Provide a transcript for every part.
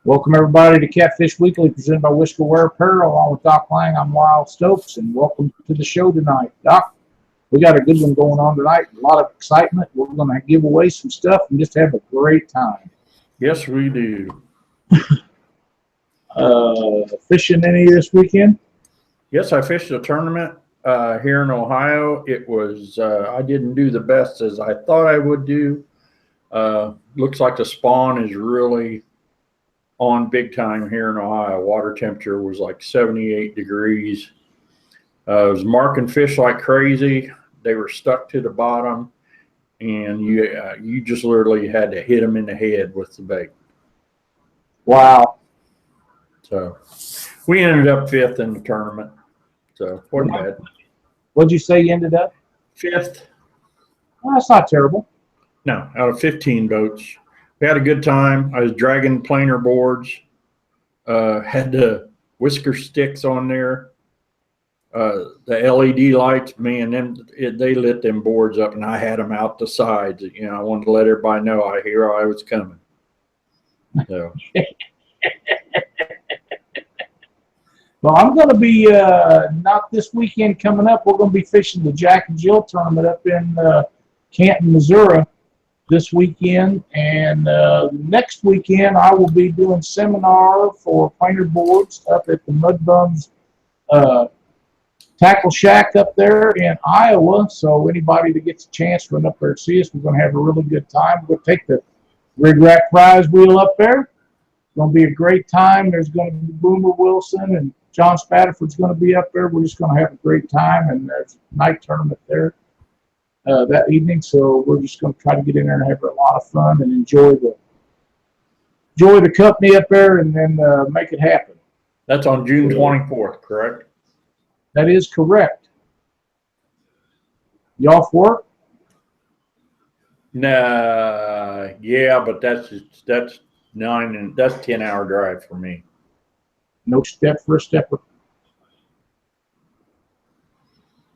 Welcome everybody to Catfish Weekly, presented by Whisker Wear Apparel. Along with Doc Lang, I'm Lyle Stokes, and welcome to the show tonight. Doc, we got a good one going on tonight. A lot of excitement. We're going to give away some stuff and just have a great time. Yes, we do. Fishing any this weekend? Yes, I fished a tournament here in Ohio. It was I didn't do the best as I thought I would do. Looks like the spawn is really on big time here in Ohio. Water temperature was like 78 degrees. I was marking fish like crazy. They were stuck to the bottom, and you just literally had to hit them in the head with the bait. Wow. So we ended up 5th in the tournament. So wasn't bad. What'd you say you ended up? 5th. Well, that's not terrible. No, out of 15 boats. We had a good time. I was dragging planer boards, had the whisker sticks on there, the LED lights, man, they lit them boards up, and I had them out the sides. You know, I wanted to let everybody know I was coming. So. Well, I'm going to be, not this weekend coming up, we're going to be fishing the Jack and Jill tournament up in Canton, Missouri this weekend. And next weekend, I will be doing seminar for planer boards up at the Mud Bums Tackle Shack up there in Iowa. So anybody that gets a chance to run up there and see us, we're going to have a really good time. We're going to take the RigRap Prize wheel up there. It's going to be a great time. There's going to be Boomer Wilson and John Spatterford's going to be up there. We're just going to have a great time, and there's a night tournament there that evening. So we're just going to try to get in there and have a lot of fun and enjoy the company up there, and then make it happen. That's on June 24th, correct? That is correct. Y'all for it? Nah, yeah, but that's 10-hour drive for me. No step for a stepper.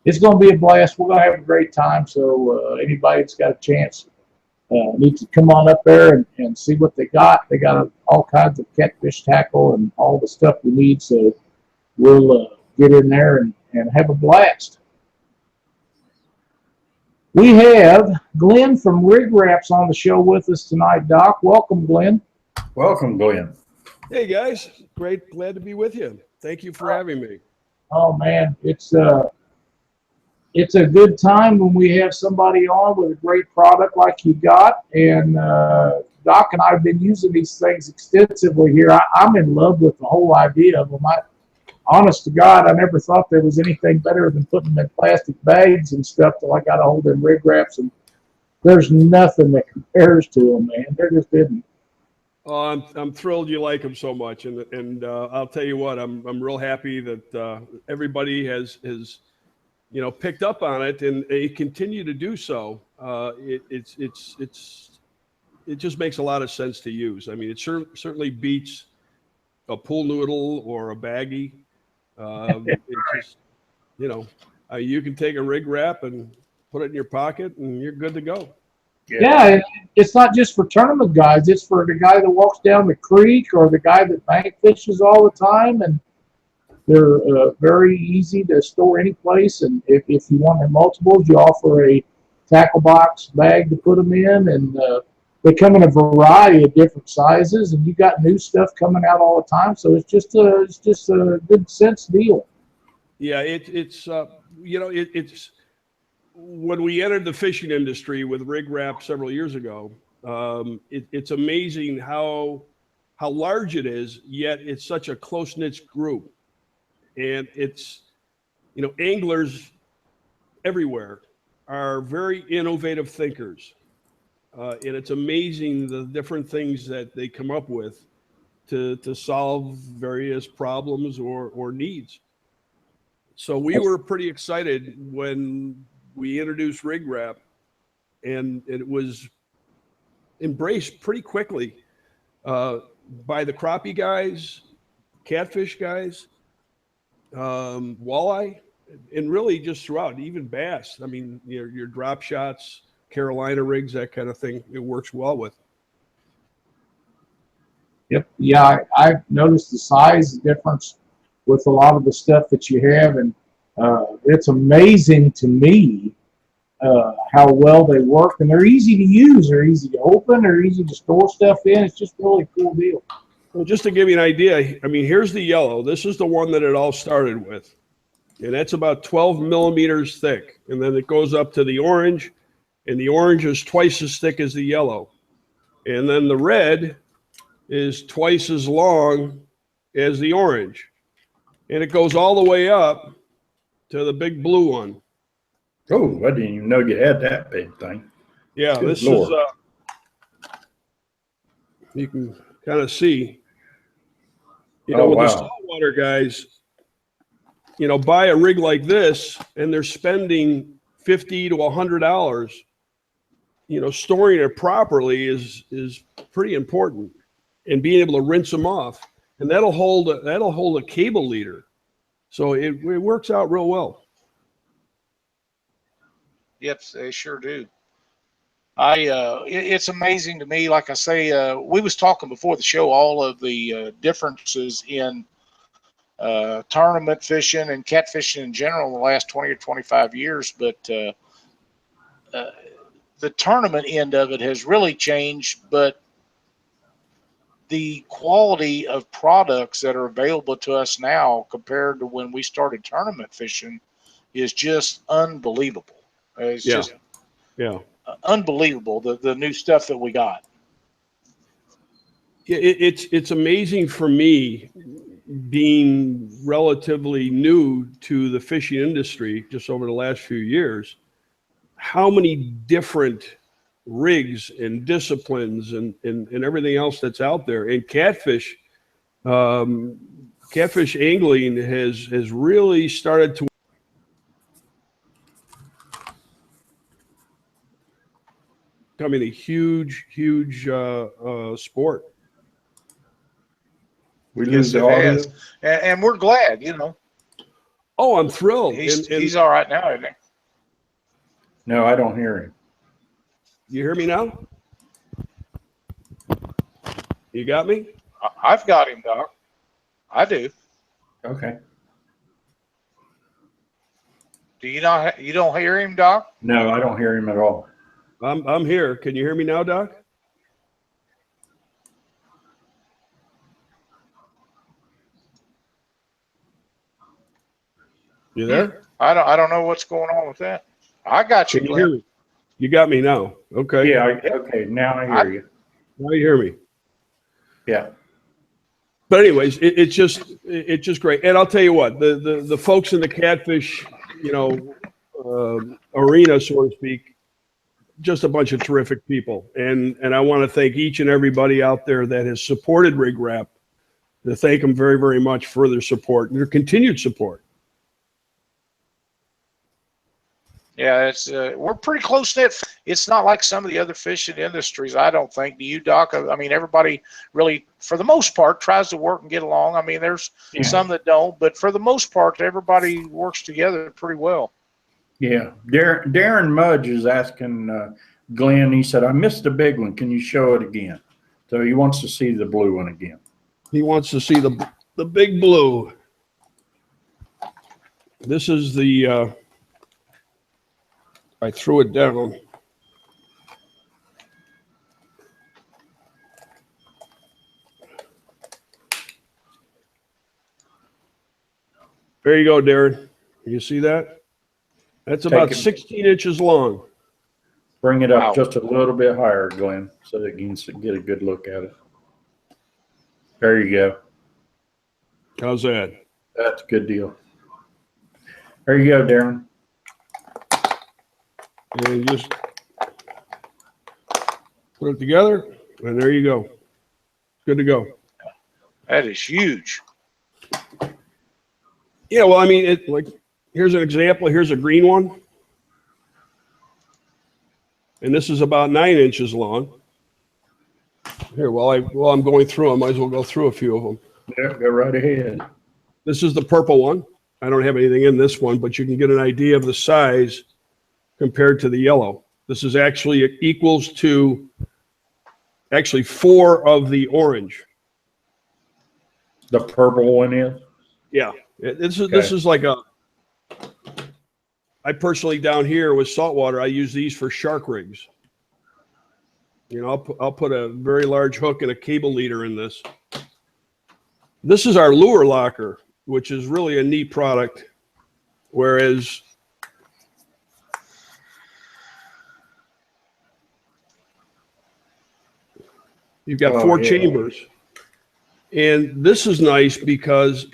It's going to be a blast. We're going to have a great time. So anybody that's got a chance needs to come on up there and see what they got. They got all kinds of catfish tackle and all the stuff we need. So we'll get in there and have a blast. We have Glen from RigRap's on the show with us tonight, Doc. Welcome, Glen. Welcome, Glen. Hey, guys. Great. Glad to be with you. Thank you for having me. Oh, man. It's a good time when we have somebody on with a great product like you got. And Doc and I have been using these things extensively here. I'm in love with the whole idea of them. Honest to God, I never thought there was anything better than putting them in plastic bags and stuff till I got a hold of them RigRaps, and there's nothing that compares to them, man. They're just hidden. Oh, I'm thrilled you like them so much, and I'll tell you what, I'm real happy that everybody has picked up on it, and they continue to do so. It just makes a lot of sense to use. I mean, it certainly beats a pool noodle or a baggie. It just, you can take a RigRap and put it in your pocket, and you're good to go. Yeah, it's not just for tournament guys. It's for the guy that walks down the creek or the guy that bank fishes all the time, and they're very easy to store any place. And if you want them multiples, you offer a tackle box bag to put them in, and they come in a variety of different sizes, and you got new stuff coming out all the time. So it's just a good sense deal. Yeah, it's when we entered the fishing industry with RigRap several years ago. It's amazing how large it is, yet it's such a close-knit group, and it's anglers everywhere are very innovative thinkers. And it's amazing the different things that they come up with to solve various problems or needs. So we were pretty excited when we introduced RigRap, and it was embraced pretty quickly by the crappie guys, catfish guys, walleye, and really just throughout, even bass. I mean, your drop shots, Carolina rigs, that kind of thing, it works well with. Yep. Yeah, I've noticed the size difference with a lot of the stuff that you have, and it's amazing to me how well they work, and they're easy to use. They're easy to open. They're easy to store stuff in. It's just really a cool deal. Well, just to give you an idea, I mean, here's the yellow. This is the one that it all started with. And that's about 12 millimeters thick. And then it goes up to the orange, and the orange is twice as thick as the yellow. And then the red is twice as long as the orange. And it goes all the way up to the big blue one. Oh, I didn't even know you had that big thing. Yeah, Good this Lord. is, you can kind of see, you know, Oh, with the wow. saltwater guys, you know, buy a rig like this and they're spending $50 to $100, you know, storing it properly is pretty important, and being able to rinse them off, and that'll hold a cable leader. So it works out real well. Yep, they sure do. It's amazing to me. Like I say, we was talking before the show, all of the differences in tournament fishing and catfishing in general in the last 20 or 25 years. But the tournament end of it has really changed. But the quality of products that are available to us now compared to when we started tournament fishing is just unbelievable. It's just unbelievable, the new stuff that we got. It's amazing for me, being relatively new to the fishing industry just over the last few years, how many different rigs and disciplines and everything else that's out there. And catfish angling has really started to becoming a huge sport. We lose Yes, the it audio. has. And we're glad, you know. Oh, I'm thrilled. He's all right now, isn't he? No, I don't hear him. You hear me now? You got me? I've got him, Doc. I do. Okay. Do you not? You don't hear him, Doc? No, I don't hear him at all. I'm here. Can you hear me now, Doc? You there? I don't know what's going on with that. I got you, Can you Glen. hear me? You got me now. Okay. Yeah, okay, now I hear you. Now you hear me. Yeah. But anyways, it's just great. And I'll tell you what, the folks in the catfish, you know, arena, so to speak, just a bunch of terrific people. And I want to thank each and everybody out there that has supported RigRap, to thank them very, very much for their support and their continued support. Yeah, it's we're pretty close knit. It's not like some of the other fishing industries, I don't think. Do you, Doc? I mean, everybody really, for the most part, tries to work and get along. I mean, there's some that don't, but for the most part, everybody works together pretty well. Yeah. Darren Mudge is asking Glenn, he said, I missed the big one. Can you show it again? So he wants to see the blue one again. He wants to see the big blue. This is the, I threw it down. There you go, Darren. You see that? That's about 16 inches long. Bring it up just a little bit higher, Glenn, so that you can get a good look at it. There you go. How's that? That's a good deal. There you go, Darren. And just put it together, and there you go. Good to go. That is huge. Yeah, well, I mean, like, here's an example. Here's a green one. And this is about 9 inches long. Here, while I'm going through, I might as well go through a few of them. Yeah, go right ahead. This is the purple one. I don't have anything in this one, but you can get an idea of the size compared to the yellow. This is actually equals to 4 of the orange. The purple one is? Yeah. This is like I personally down here with saltwater, I use these for shark rigs. You know, I'll put a very large hook and a cable leader in this. This is our lure locker, which is really a neat product. Whereas you've got four chambers. And this is nice because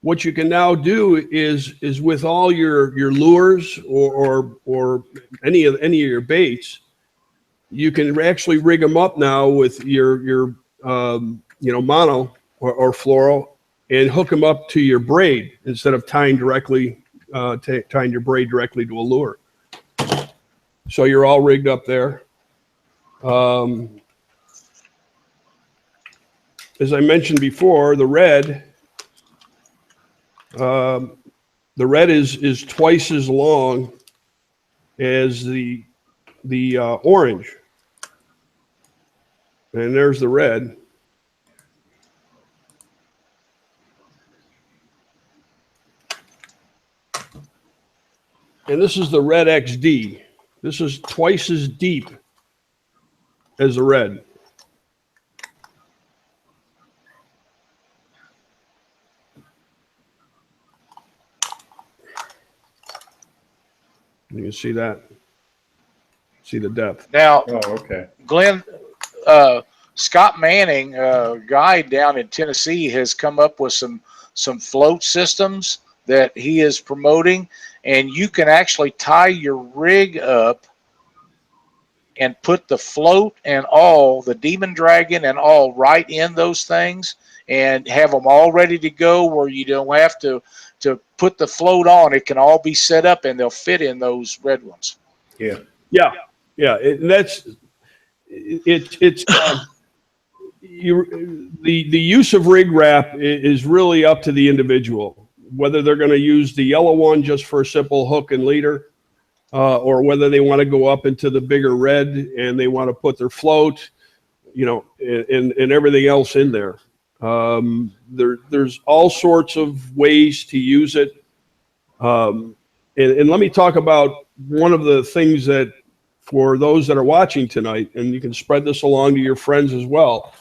what you can now do is with all your lures or any of your baits, you can actually rig them up now with your mono or fluoro and hook them up to your braid instead of tying your braid directly to a lure. So you're all rigged up there. As I mentioned before, the red is twice as long as the orange. And there's the red. And this is the red XD. This is twice as deep as the red. You can see that. See the depth. Now, okay. Glenn, Scott Manning, guy down in Tennessee, has come up with some float systems that he is promoting, and you can actually tie your rig up and put the float and all, the Demon Dragon and all, right in those things, and have them all ready to go where you don't have to put the float on. It can all be set up and they'll fit in those red ones. Yeah. The use of rig wrap is really up to the individual, whether they're going to use the yellow one just for a simple hook and leader, or whether they want to go up into the bigger red and they want to put their float, and everything else in there. There's all sorts of ways to use it. And let me talk about one of the things that, for those that are watching tonight, and you can spread this along to your friends as well.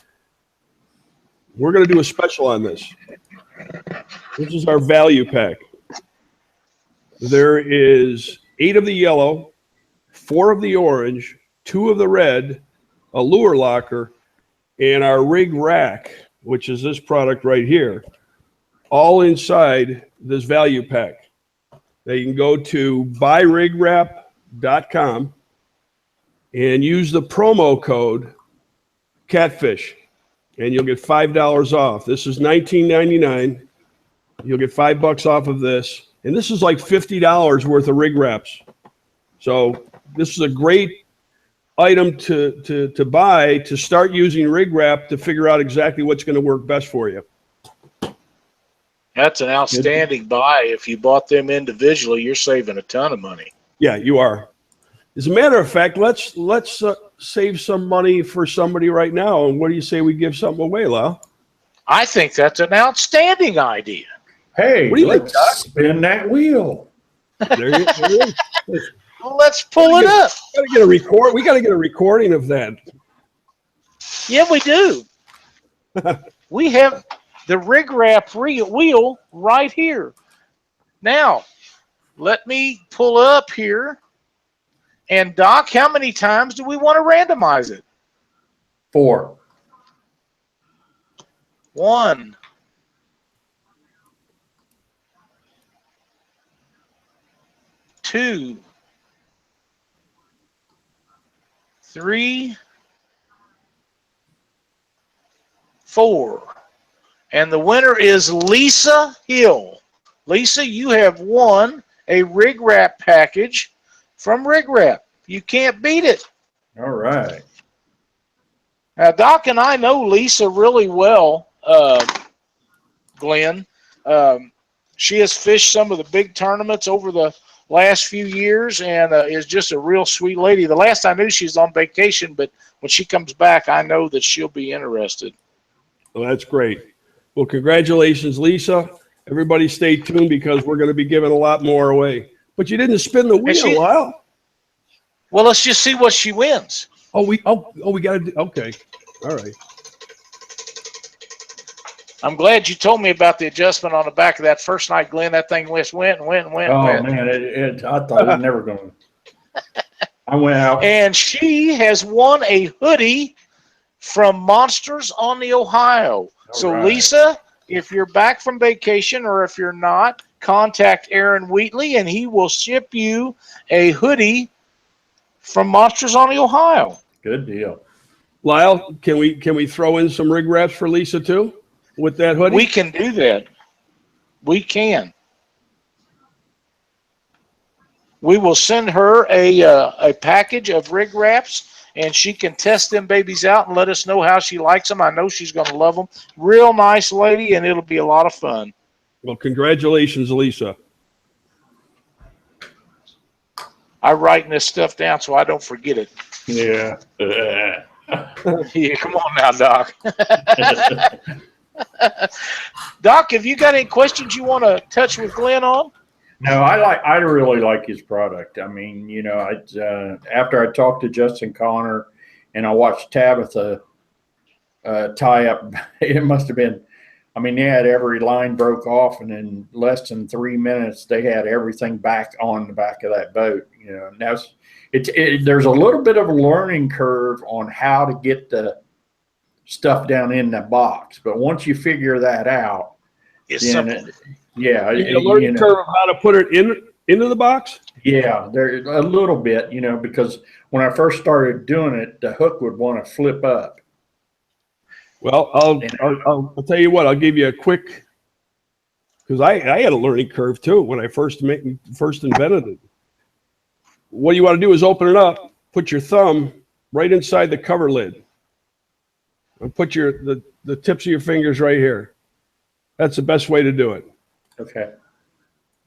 We're going to do a special on this. This is our value pack. There is 8 of the yellow, 4 of the orange, 2 of the red, a lure locker, and our rig rack, which is this product right here, all inside this value pack. Now you can go to buyrigrap.com and use the promo code Catfish, and you'll get $5 off. This is $19.99. You'll get $5 off of this, and this is like $50 worth of rig wraps. So this is a great item to buy to start using rig wrap to figure out exactly what's going to work best for you. That's an outstanding buy. If you bought them individually, you're saving a ton of money. Yeah, you are. As a matter of fact, let's save some money for somebody right now. And what do you say we give something away, Lyle? I think that's an outstanding idea. Hey, what do you let's spin that wheel. There it is. Well, let's pull it up. We got to get a recording of that. Yeah, we do. We have the rig wrap wheel right here. Now, let me pull up here. And Doc, how many times do we want to randomize it? 4. 1. 2. 3. 4. And the winner is Lisa Hill. Lisa, you have won a rig wrap package from RigRap. You can't beat it. All right. Now, Doc and I know Lisa really well, Glenn. She has fished some of the big tournaments over the last few years and is just a real sweet lady. The last I knew, she's on vacation, but when she comes back, I know that she'll be interested. Well, that's great. Well, congratulations, Lisa. Everybody stay tuned because we're going to be giving a lot more away. But you didn't spin the wheel, Lyle. Well, let's just see what she wins. We got to do, okay. All right. I'm glad you told me about the adjustment on the back of that first night, Glenn. That thing went. Oh man, I thought it was never going. I went out, and she has won a hoodie from Monsters on the Ohio. So right. Lisa, if you're back from vacation or if you're not, contact Aaron Wheatley and he will ship you a hoodie from Monsters on the Ohio. Good deal. Lyle, can we throw in some rig wraps for Lisa too with that hoodie? We can do that. We can. We will send her a package of rig wraps, and she can test them babies out and let us know how she likes them. I know she's going to love them. Real nice lady, and it'll be a lot of fun. Well, congratulations, Lisa. I'm writing this stuff down so I don't forget it. Yeah. Yeah, come on now, Doc. Doc, have you got any questions you want to touch with Glenn on? No, I really like his product. I mean, you know, after I talked to Justin Connor and I watched Tabitha tie up, it must have been, I mean, they had every line broke off, and in less than 3 minutes, they had everything back on the back of that boat. You know, now there's a little bit of a learning curve on how to get the stuff down in the box, but once you figure that out, It's simple. Yeah, a learning curve of how to put it into the box. Yeah, there a little bit, you know, because when I first started doing it, the hook would want to flip up. Well, I'll tell you what. I'll give you a quick, because I had a learning curve too when I first invented it. What you want to do is open it up, put your thumb right inside the cover lid, and put the tips of your fingers right here. That's the best way to do it. Okay.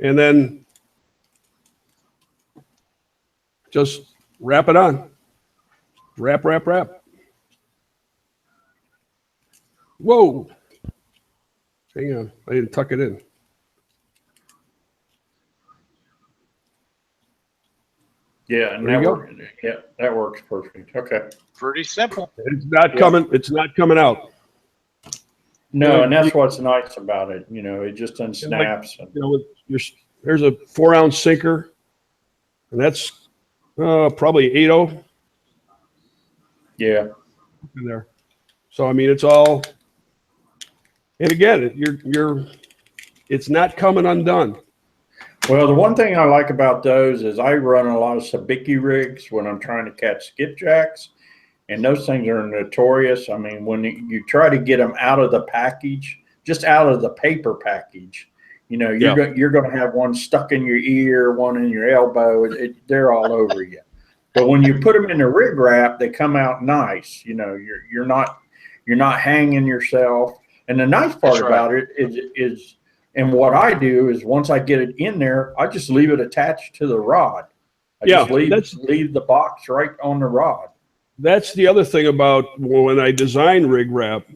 And then just wrap it on. Wrap. Whoa. Hang on. I didn't tuck it in. Yeah, and that works perfect. Okay. Pretty simple. It's not coming. It's not coming out. No, and that's what's nice about it. You know, it just unsnaps. You know, there's a 4-ounce sinker, and that's probably 8.0. Yeah. In there. So I mean, it's all. And again, it's not coming undone. Well, the one thing I like about those is I run a lot of sabiki rigs when I'm trying to catch skipjacks, and those things are notorious. I mean, when you try to get them out of the package, just out of the paper package, you know, you're going to have one stuck in your ear, one in your elbow. They're all over you. But when you put them in a rig wrap, they come out nice. You know, you're not hanging yourself. And the nice part about it is, and what I do is once I get it in there, I just leave it attached to the rod. I just leave the box right on the rod. That's the other thing about when I design rig wrap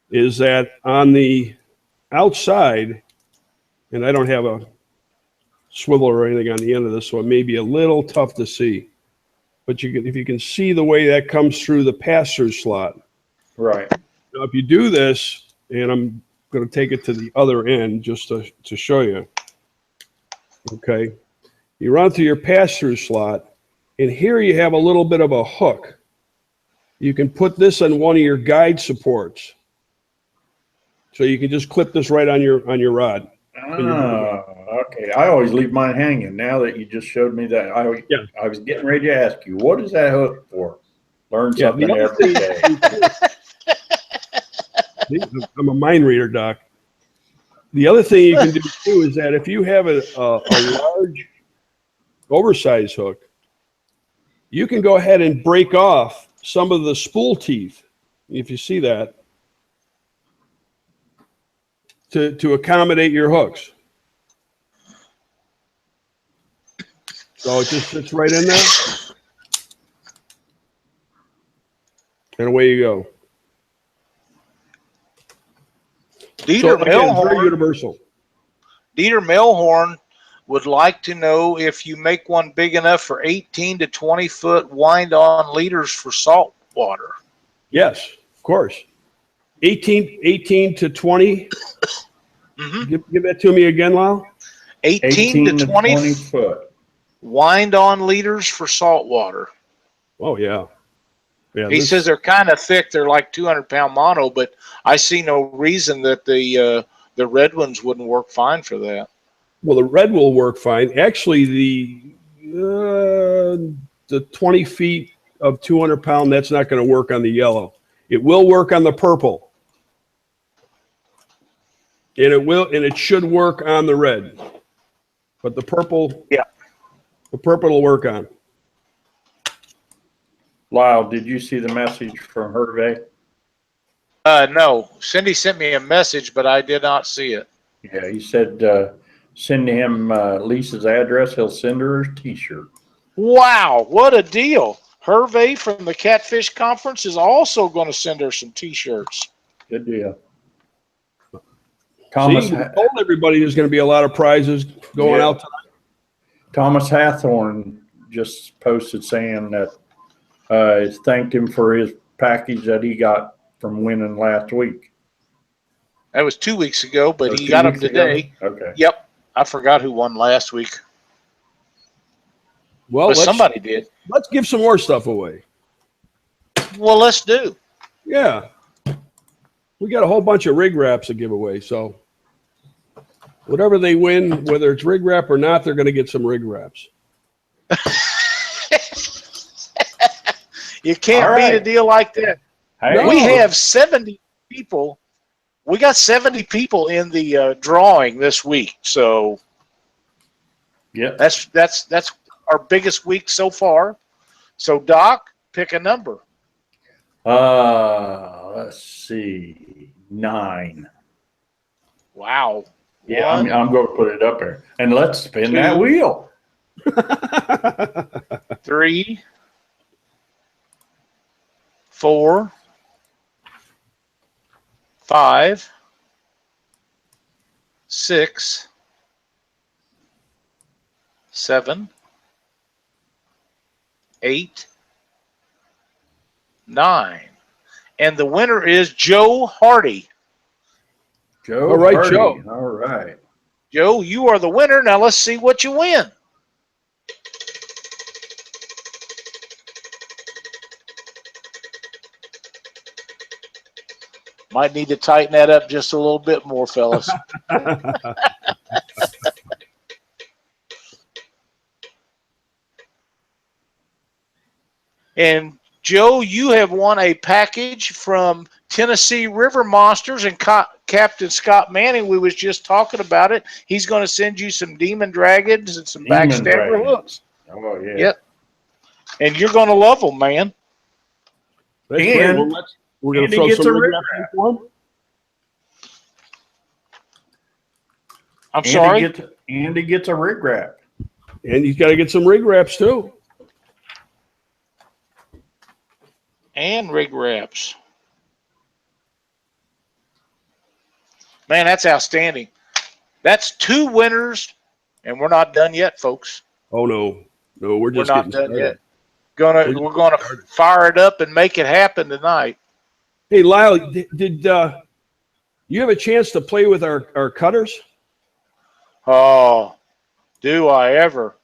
is that on the outside, and I don't have a swivel or anything on the end of this, so it may be a little tough to see. But if you can see the way that comes through the pass-through slot. Right. Now, if you do this, and I'm going to take it to the other end just to show you. Okay. You run through your pass-through slot, and here you have a little bit of a hook. You can put this on one of your guide supports. So you can just clip this right on your rod. Oh, okay. I always leave mine hanging. Now that you just showed me that, I was getting ready to ask you, what is that hook for? Learn something every day. I'm a mind reader, Doc. The other thing you can do too is that if you have a large, oversized hook, you can go ahead and break off some of the spool teeth, if you see that, to accommodate your hooks. So it just sits right in there, and away you go. Dieter again, very Melhorn. universal. Dieter Melhorn would like to know if you make one big enough for 18 to 20 foot wind-on leaders for salt water. Yes, of course. 18 to 20. Give that to me again, Lyle. 18 to 20 foot wind-on leaders for salt water. Oh, yeah. Yeah, He says they're kind of thick. They're like 200-pound mono, but I see no reason that the red ones wouldn't work fine for that. well, the red will work fine. Actually, the 20 feet of 200-pound, that's not going to work on the yellow. It will work on the purple. And it should work on the red. But the purple, Yeah. The purple will work on. Lyle, did you see the message from Hervé? No. Cindy sent me a message, but I did not see it. Yeah, he said send him Lisa's address. He'll send her a T-shirt. Wow, what a deal. Hervé from the Catfish Conference is also going to send her some T-shirts. Good deal. Thomas, See, we told everybody there's going to be a lot of prizes going out tonight. Thomas Hathorn just posted saying that thanked him for his package that he got from winning last week. That was 2 weeks ago, but he 2 got them weeks today. ago? Okay. Yep. I forgot who won last week. Well, But somebody did. Let's give some more stuff away. Well, let's do. Yeah. We got a whole bunch of rig wraps to give away. So whatever they win, whether it's rig wrap or not, they're going to get some rig wraps. You can't beat a deal like that. Hey, We have 70 people. We got 70 people in the drawing this week. So yeah, that's our biggest week so far. So Doc, pick a number. let's see, 9. Wow. Yeah, I'm going to put it up there, and let's spin 2, that wheel. 3, 4, 5, 6, 7, 8, 9. And the winner is Joe Hardy. Joe, All right, Hardy. Joe. All right. Joe, you are the winner. Now let's see what you win. Might need to tighten that up just a little bit more, fellas. And Joe, you have won a package from Tennessee River Monsters and Captain Scott Manning. We was just talking about it. He's going to send you some Demon Dragons and some Backstabber hooks. Oh, yeah. Yep. And you're going to love them, man. That's And- great. Well, we're going to throw gets some a rig rig wrap for him. I'm sorry? And he gets a rig wrap. And he's got to get some rig wraps too. And rig wraps. Man, that's outstanding. That's 2 winners, and we're not done yet, folks. Oh no, we're We're just not getting done started. yet. We're gonna fire it up and make it happen tonight. Hey, Lyle, did you have a chance to play with our cutters? Oh, do I ever?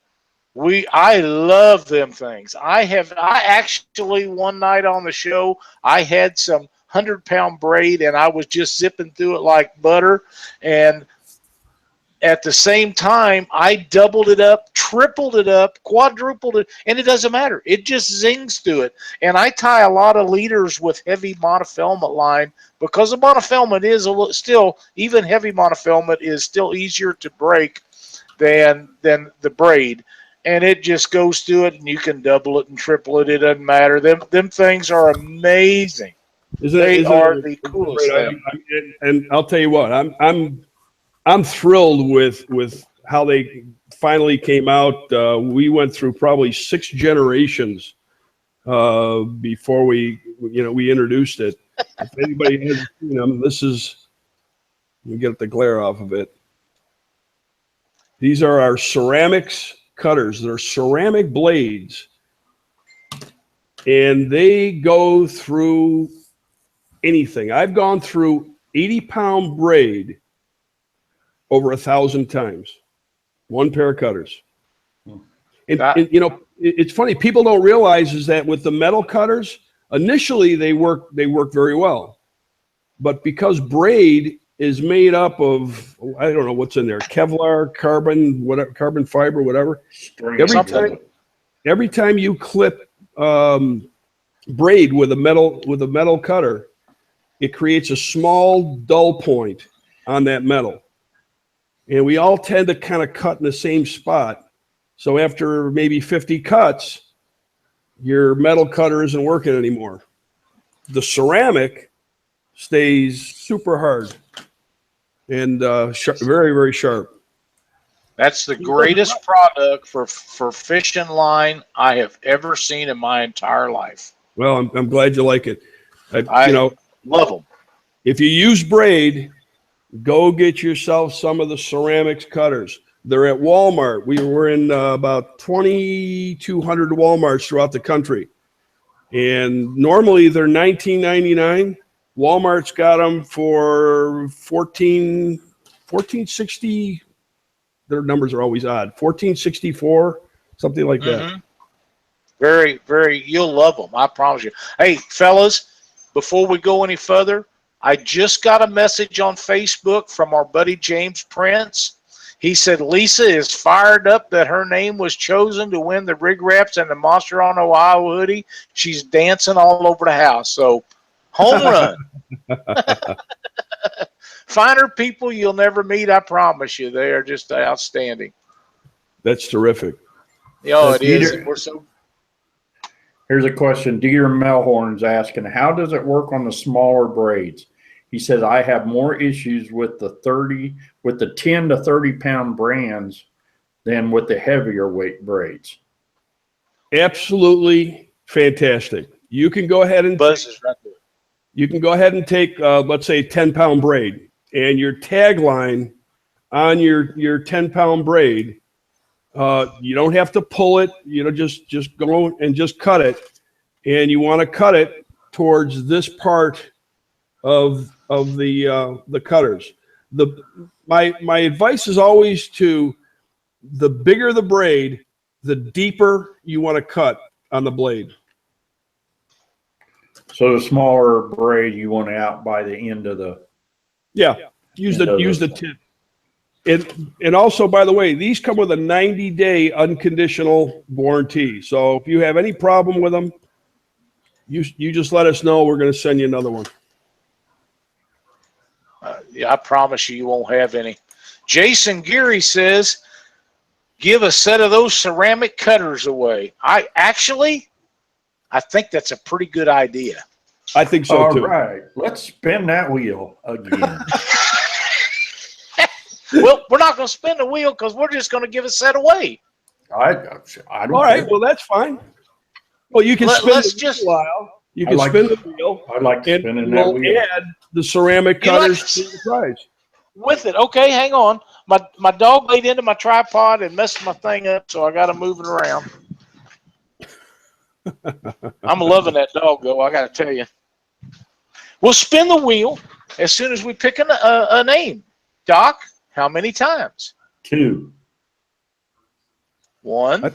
I love them things. I actually one night on the show, I had some 100-pound braid and I was just zipping through it like butter. And at the same time, I doubled it up, tripled it up, quadrupled it, and it doesn't matter. It just zings through it. And I tie a lot of leaders with heavy monofilament line because the monofilament is still, even heavy monofilament is still easier to break than the braid. And it just goes through it, and you can double it and triple it. It doesn't matter. Them things are amazing. They are the coolest thing. And I'll tell you what, I'm thrilled with how they finally came out. We went through probably 6 generations before we introduced it. If anybody has, this is Let me get the glare off of it. These are our ceramics cutters. They're ceramic blades. And they go through anything. I've gone through 80-pound braid over 1,000 times. One pair of cutters. And you know, it's funny. People don't realize is that with the metal cutters, initially they work very well. But because braid is made up of, I don't know what's in there, Kevlar, carbon, whatever, carbon fiber, whatever. Every time you clip braid with a metal cutter, it creates a small dull point on that metal. And we all tend to kind of cut in the same spot. So after maybe 50 cuts, your metal cutter isn't working anymore. The ceramic stays super hard and very, very sharp. That's the greatest product for fishing line I have ever seen in my entire life. Well, I'm glad you like it. I love them. If you use braid, go get yourself some of the ceramics cutters. They're at Walmart. We were in about 2,200 Walmarts throughout the country. And normally they're $19.99. Walmart's got them for $14.60. Their numbers are always odd. $14.64, something like that. Very, very, you'll love them. I promise you. Hey, fellas, before we go any further, I just got a message on Facebook from our buddy James Prince. He said Lisa is fired up that her name was chosen to win the Rig Raps and the Monster on Ohio hoodie. She's dancing all over the house. So, home run. Finer people you'll never meet, I promise you. They are just outstanding. That's terrific. Oh, it is. We're so. Here's a question. Deer Melhorn's asking, how does it work on the smaller braids? He says, I have more issues with the 10 to 30 pound brands than with the heavier weight braids. Absolutely fantastic. You can go ahead and take, let's say, 10-pound braid, and your tagline on your 10-pound braid, you don't have to pull it. You know, just go and just cut it, and you want to cut it towards this part of the cutters. My advice is always to, the bigger the braid, the deeper you want to cut on the blade. So the smaller braid you want out by the end of the use the tip. And also, by the way, these come with a 90-day unconditional warranty. So if you have any problem with them, you just let us know. We're going to send you another one. Yeah, I promise you won't have any. Jason Geary says, give a set of those ceramic cutters away. I think that's a pretty good idea. I think so, too. All right. Let's spin that wheel again. Well, we're not going to spin the wheel because we're just going to give a set away. I don't All right. Well, that's fine. Well, you can spin the wheel. You can spin the wheel. I like spinning that wheel. We'll add the ceramic cutters to the prize. With it. Okay, hang on. My dog laid into my tripod and messed my thing up, so I got to move it around. I'm loving that dog, though, I got to tell you. We'll spin the wheel as soon as we pick a name. Doc, how many times? 2. 1.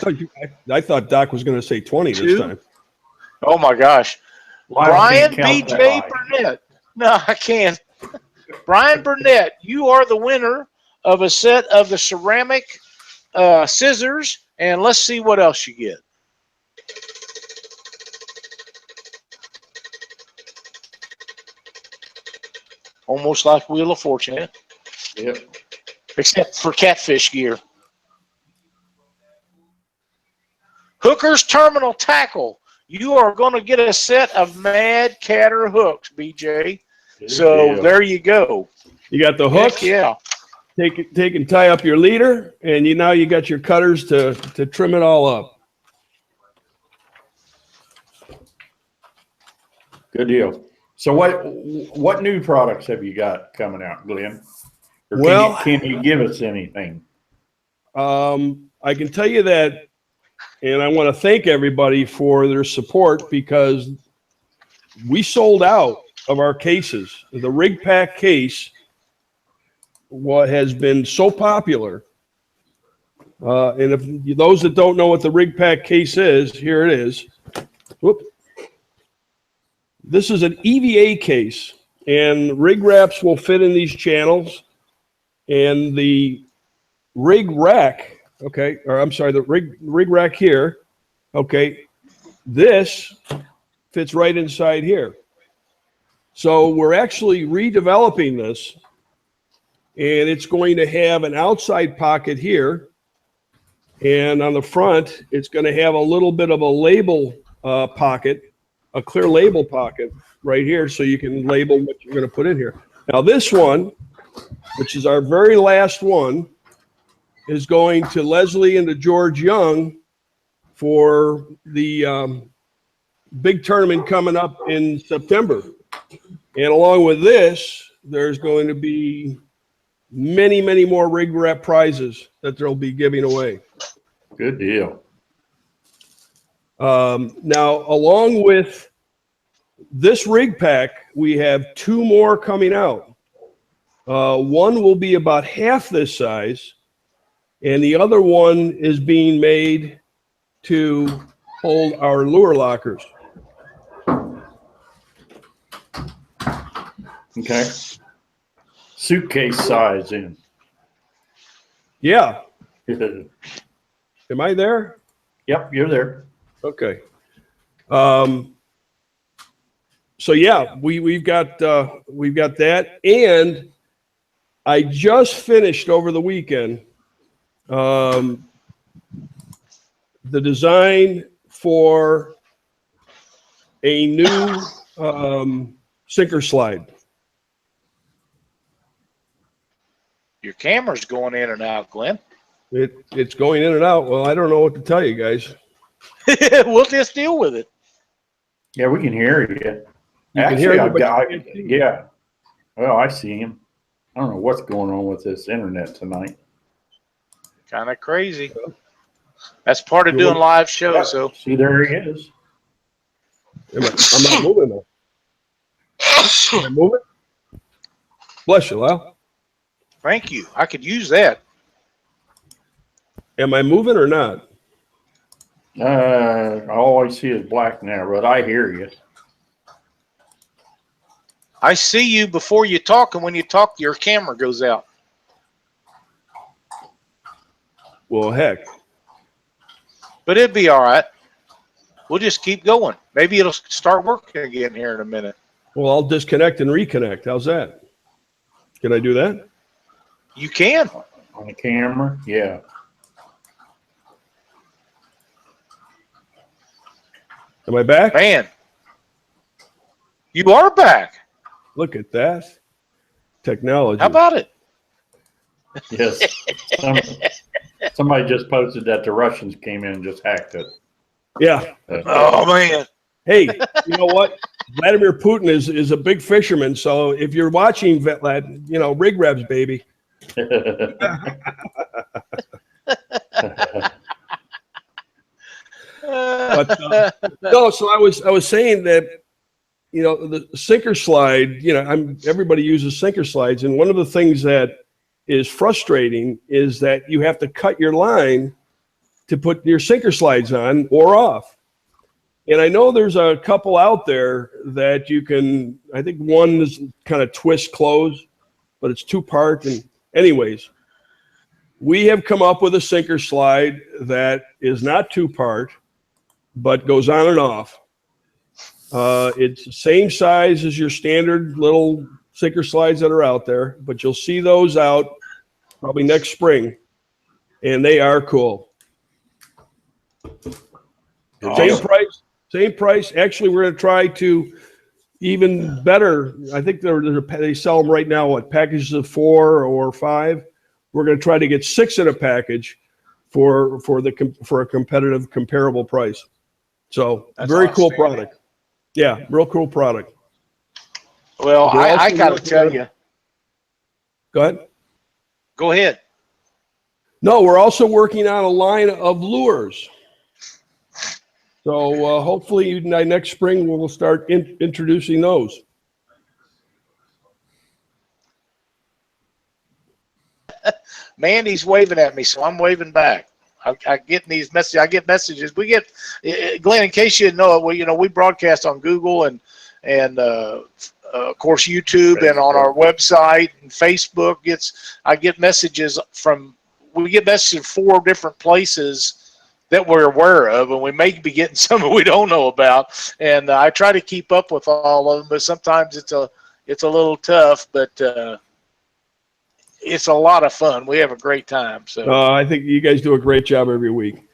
I thought Doc was going to say 20 this time. Oh, my gosh. Brian B.J. Burnett. No, I can't. Brian Burnett, you are the winner of a set of the ceramic scissors, and let's see what else you get. Almost like Wheel of Fortune. Yep. Except for catfish gear. Hooker's Terminal Tackle. You are going to get a set of Mad Catter hooks, BJ. So there you go. You got the hooks. Yeah. Take and tie up your leader, and now you got your cutters to trim it all up. Good deal. So what new products have you got coming out, Glenn? Or Well, can you give us anything? I can tell you that, and I want to thank everybody for their support because we sold out of our cases. The Rig Pack case has been so popular. And if those that don't know what the Rig Pack case is, here it is. Whoop. This is an EVA case, and rig wraps will fit in these channels. And the rig rack, okay, or I'm sorry, the rig rack here, okay, this fits right inside here. So we're actually redeveloping this, and it's going to have an outside pocket here, and on the front, it's going to have a little bit of a label pocket, a clear label pocket right here, so you can label what you're going to put in here. Now this one, which is our very last one, is going to Leslie and to George Young for the big tournament coming up in September. And along with this, there's going to be many, many more RigRap prizes that they'll be giving away. Good deal. Now, along with this rig pack, we have two more coming out. One will be about half this size, and the other one is being made to hold our lure lockers. Okay. Suitcase size in. Yeah. Yep, Am I there? you're there. Okay. So yeah, we've got that, and I just finished over the weekend the design for a new sinker slide. Your camera's going in and out, Glenn. It's going in and out. Well, I don't know what to tell you guys. We'll just deal with it. Yeah, we can hear you. You can hear me, but you can't see me. Yeah. Well, I see him. I don't know what's going on with this internet tonight. Kind of crazy. That's part of doing live shows, so. See, there he is. I'm not moving though. Am I moving? Bless you, Lyle. Thank you. I could use that. Am I moving or not? All I see is black now, but I hear you. I see you before you talk, and when you talk, your camera goes out. Well, heck. But it'd be all right. We'll just keep going. Maybe it'll start working again here in a minute. Well, I'll disconnect and reconnect. How's that? Can I do that? You can. On the camera? Yeah. Am I back? Man, you are back. Look at that. Technology. How about it? Yes. Somebody just posted that the Russians came in and just hacked it. Yeah. Oh, man. Hey, you know what? Vladimir Putin is a big fisherman. So if you're watching, rig wraps, baby. But no, so I was saying that, the sinker slide, everybody uses sinker slides. And one of the things that is frustrating is that you have to cut your line to put your sinker slides on or off. And I know there's a couple out there that you can, I think one is kind of twist close, but it's two-part. And anyways, we have come up with a sinker slide that is not two-part, but goes on and off. It's the same size as your standard little sinker slides that are out there, but you'll see those out probably next spring, and they are cool. Awesome. Same price. Actually, we're going to try to even better. I think they sell them right now, packages of 4 or 5. We're going to try to get 6 in a package for a competitive, comparable price. So very cool product. Yeah, real cool product. Well, We're I also got to working tell on- you. Go ahead. Go ahead. No, we're also working on a line of lures. So hopefully next spring we'll start introducing those. Mandy's waving at me, so I'm waving back. I get these messages. I get messages. We get, Glenn. In case you didn't know it, we broadcast on Google and of course YouTube and on our website and Facebook. I get messages from. We get messages from 4 different places that we're aware of, and we may be getting some that we don't know about. And I try to keep up with all of them, but sometimes it's a little tough. But it's a lot of fun. We have a great time. So I think you guys do a great job every week.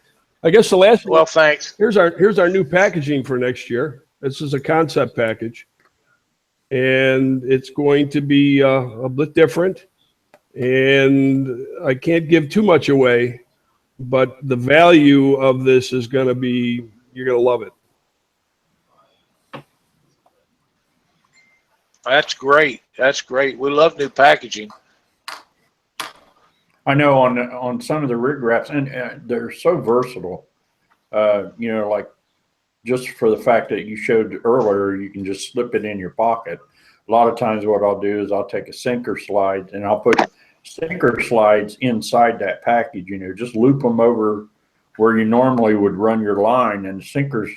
I guess the last well, thanks. here's our new packaging for next year. This is a concept package, and it's going to be a bit different. And I can't give too much away, but the value of this is going to be, you're going to love it. That's great. That's great. We love new packaging. I know on some of the rig wraps, and they're so versatile. Like just for the fact that you showed earlier, you can just slip it in your pocket. A lot of times what I'll do is I'll take a sinker slide and I'll put sinker slides inside that package, just loop them over where you normally would run your line, and the sinker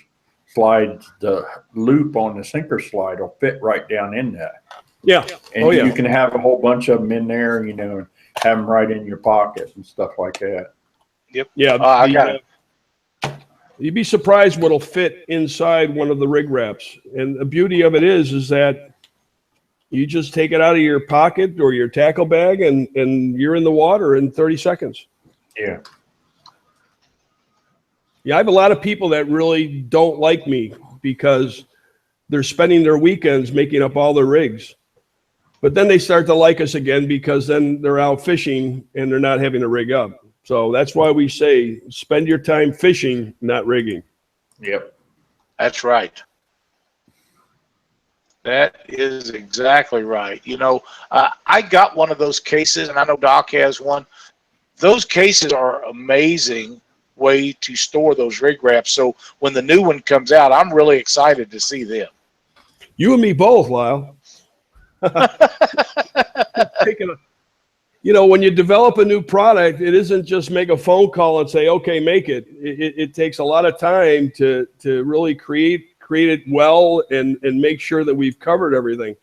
slide, the loop on the sinker slide will fit right down in that. Yeah. And you can have a whole bunch of them in there, and have them right in your pocket and stuff like that. Yep. Yeah. I got it. You'd be surprised what'll fit inside one of the rig wraps. And the beauty of it is that you just take it out of your pocket or your tackle bag and you're in the water in 30 seconds. Yeah. Yeah, I have a lot of people that really don't like me because they're spending their weekends making up all their rigs. But then they start to like us again because then they're out fishing and they're not having to rig up. So that's why we say spend your time fishing, not rigging. Yep. That's right. That is exactly right. I got one of those cases, and I know Doc has one. Those cases are amazing way to store those rig wraps. So when the new one comes out, I'm really excited to see them. You and me both, Lyle. When you develop a new product, it isn't just make a phone call and say, okay, make it. It takes a lot of time to really create it well and make sure that we've covered everything.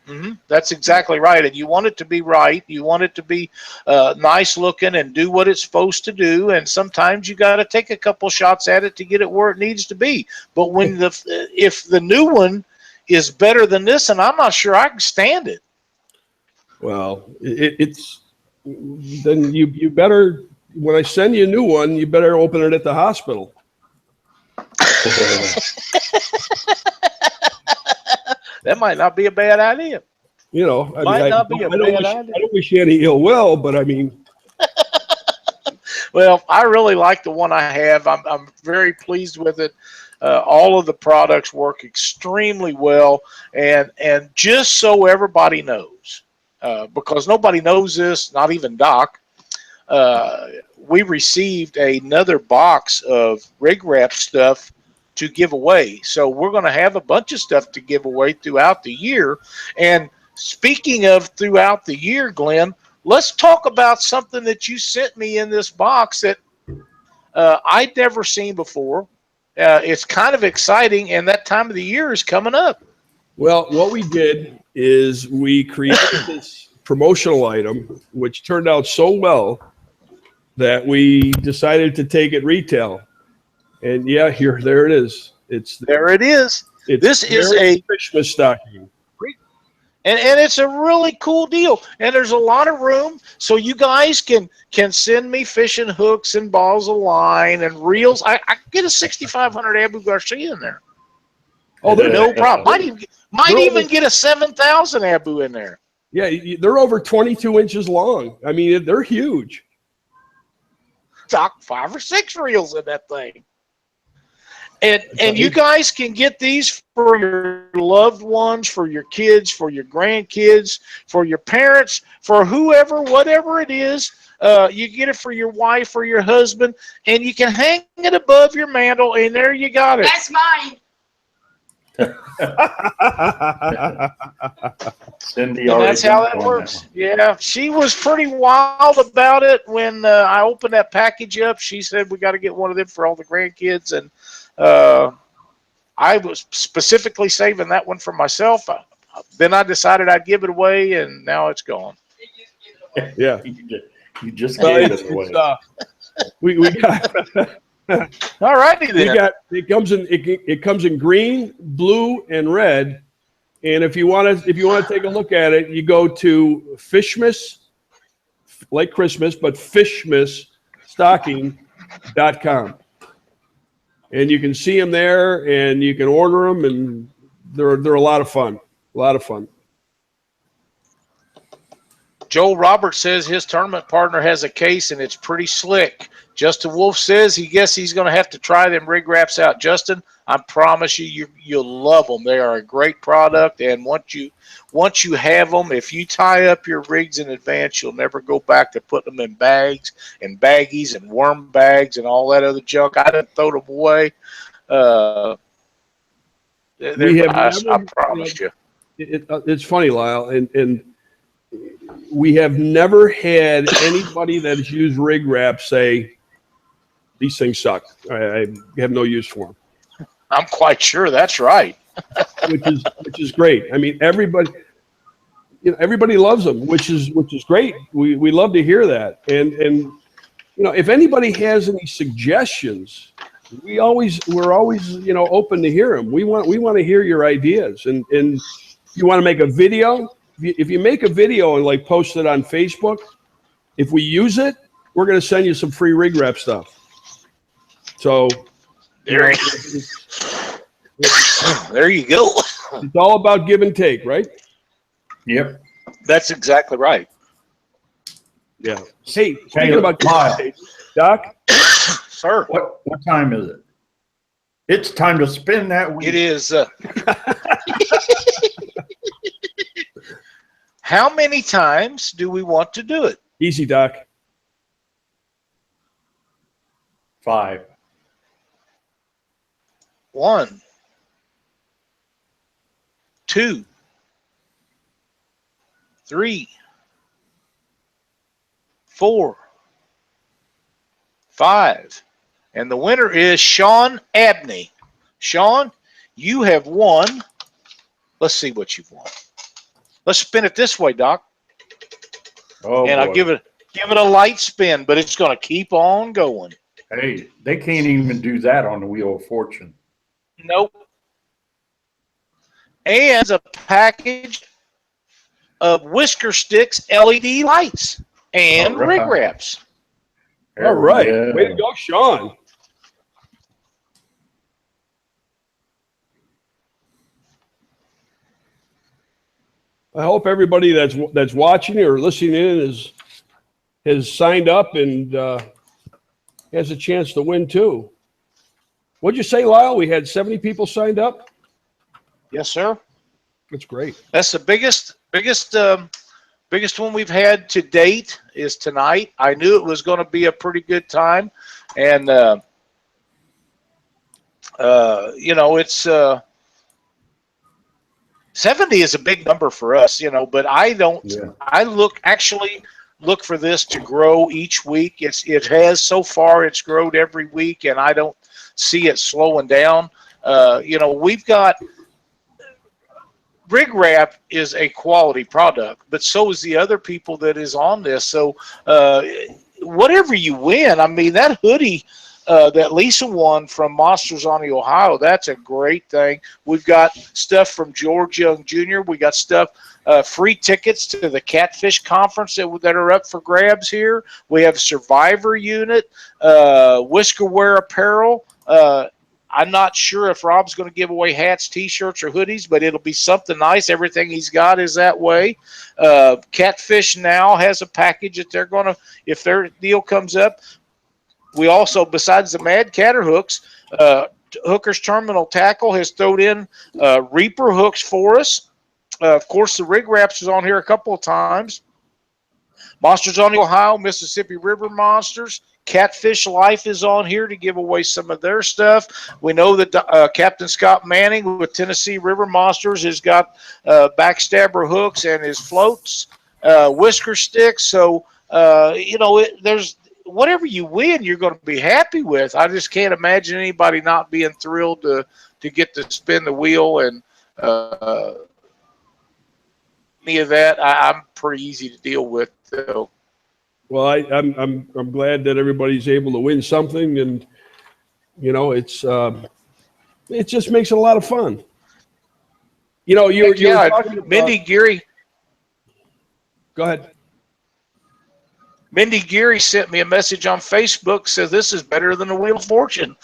Mm-hmm. That's exactly right. And you want it to be right. You want it to be nice looking and do what it's supposed to do. And sometimes you got to take a couple shots at it to get it where it needs to be. But when if the new one is better than this, and I'm not sure I can stand it. Well, it's then you better, when I send you a new one, you better open it at the hospital. That might not be a bad idea. I don't wish you any ill will, but I mean. Well, I really like the one I have. I'm very pleased with it. All of the products work extremely well, and just so everybody knows, because nobody knows this, not even Doc, we received another box of rig wrap stuff to give away. So we're going to have a bunch of stuff to give away throughout the year. And speaking of throughout the year, Glenn, let's talk about something that you sent me in this box that I'd never seen before. It's kind of exciting, and that time of the year is coming up. Well, what we did is we created this promotional item, which turned out so well that we decided to take it retail. And yeah, there it is. There it is. This is a Christmas stocking. And it's a really cool deal. And there's a lot of room, so you guys can send me fishing hooks and balls of line and reels. I can get a 6,500 Abu Garcia in there. Oh, no problem. Might even get a 7,000 Abu in there. Yeah, they're over 22 inches long. I mean, they're huge. Doc, 5 or 6 reels in that thing. And you guys can get these for your loved ones, for your kids, for your grandkids, for your parents, for whoever, whatever it is. You get it for your wife or your husband, and you can hang it above your mantle, and there you got it. That's mine. Cindy And that's how that jumped on works. one. Yeah, she was pretty wild about it when I opened that package up. She said we got to get one of them for all the grandkids, and I was specifically saving that one for myself. Then I decided I'd give it away, and now it's gone. Yeah. You just gave it away. We got All righty then. it comes in green, blue, and red. And if you want to take a look at it, you go to Fishmas, like Christmas, but fishmasstocking.com. And you can see them there, and you can order them, and they're a lot of fun. A lot of fun. Joel Roberts says his tournament partner has a case, and it's pretty slick. Justin Wolf says he guess he's going to have to try them RigRaps out. Justin, I promise you'll love them. They are a great product, and once you have them, if you tie up your rigs in advance, you'll never go back to putting them in bags and baggies and worm bags and all that other junk. I didn't throw them away. I promise you. It's funny, Lyle, and we have never had anybody that has used RigRap say these things suck. I have no use for them. I'm quite sure that's right. which is great. I mean, everybody loves them, which is great. We love to hear that. And if anybody has any suggestions, we're always open to hear them. We want to hear your ideas. And you want to make a video. If you make a video and like post it on Facebook, if we use it, we're going to send you some free RigRap stuff. So there you go. It's all about give and take, right? Yep. That's exactly right. Yeah. Hey, speaking about Lyle. Doc, sir, What time is it? It's time to spin that wheel. it is. How many times do we want to do it? easy, Doc. 5. 1, 2, 3, 4, 5. And the winner is Sean Abney. Sean, you have won. Let's see what you've won. Let's spin it this way, Doc. Oh, and boy. I'll give it a light spin, but it's going to keep on going. Hey, they can't even do that on the Wheel of Fortune. Nope. And a package of Whisker Sticks LED lights and All right. RigRaps. All right. Yeah. Way to go, Sean. I hope everybody that's watching or listening in has signed up and has a chance to win too. What'd you say, Lyle? We had 70 people signed up? Yes, sir. That's great. That's the biggest one we've had to date is tonight. I knew it was going to be a pretty good time, and it's 70 is a big number for us, but I don't. Yeah. I look for this to grow each week. It has so far. It's grown every week, and I don't see it slowing down. We've got. RigRap is a quality product, but so is the other people that is on this. So whatever you win, I mean, that hoodie that Lisa won from Monsters on the Ohio, that's a great thing. We've got stuff from George Young Jr. We got stuff, free tickets to the Catfish Conference that are up for grabs here. We have a Survivor unit, Whiskerware apparel, I'm not sure if Rob's going to give away hats, T-shirts, or hoodies, but it'll be something nice. Everything he's got is that way. Catfish now has a package that they're going to, if their deal comes up. We also, besides the Mad Catter hooks, Hooker's Terminal Tackle has thrown in Reaper hooks for us. Of course, the Rig Raps is on here a couple of times. Monsters on the Ohio, Mississippi River Monsters. Catfish Life is on here to give away some of their stuff. We know that Captain Scott Manning with Tennessee River Monsters has got backstabber hooks and his floats, whisker sticks. So, there's whatever you win, you're going to be happy with. I just can't imagine anybody not being thrilled to get to spin the wheel and any of that. I'm pretty easy to deal with, though. Well, I'm glad that everybody's able to win something, and it just makes it a lot of fun. You're talking about, Mindy Geary. Go ahead. Mindy Geary sent me a message on Facebook, says this is better than the Wheel of Fortune.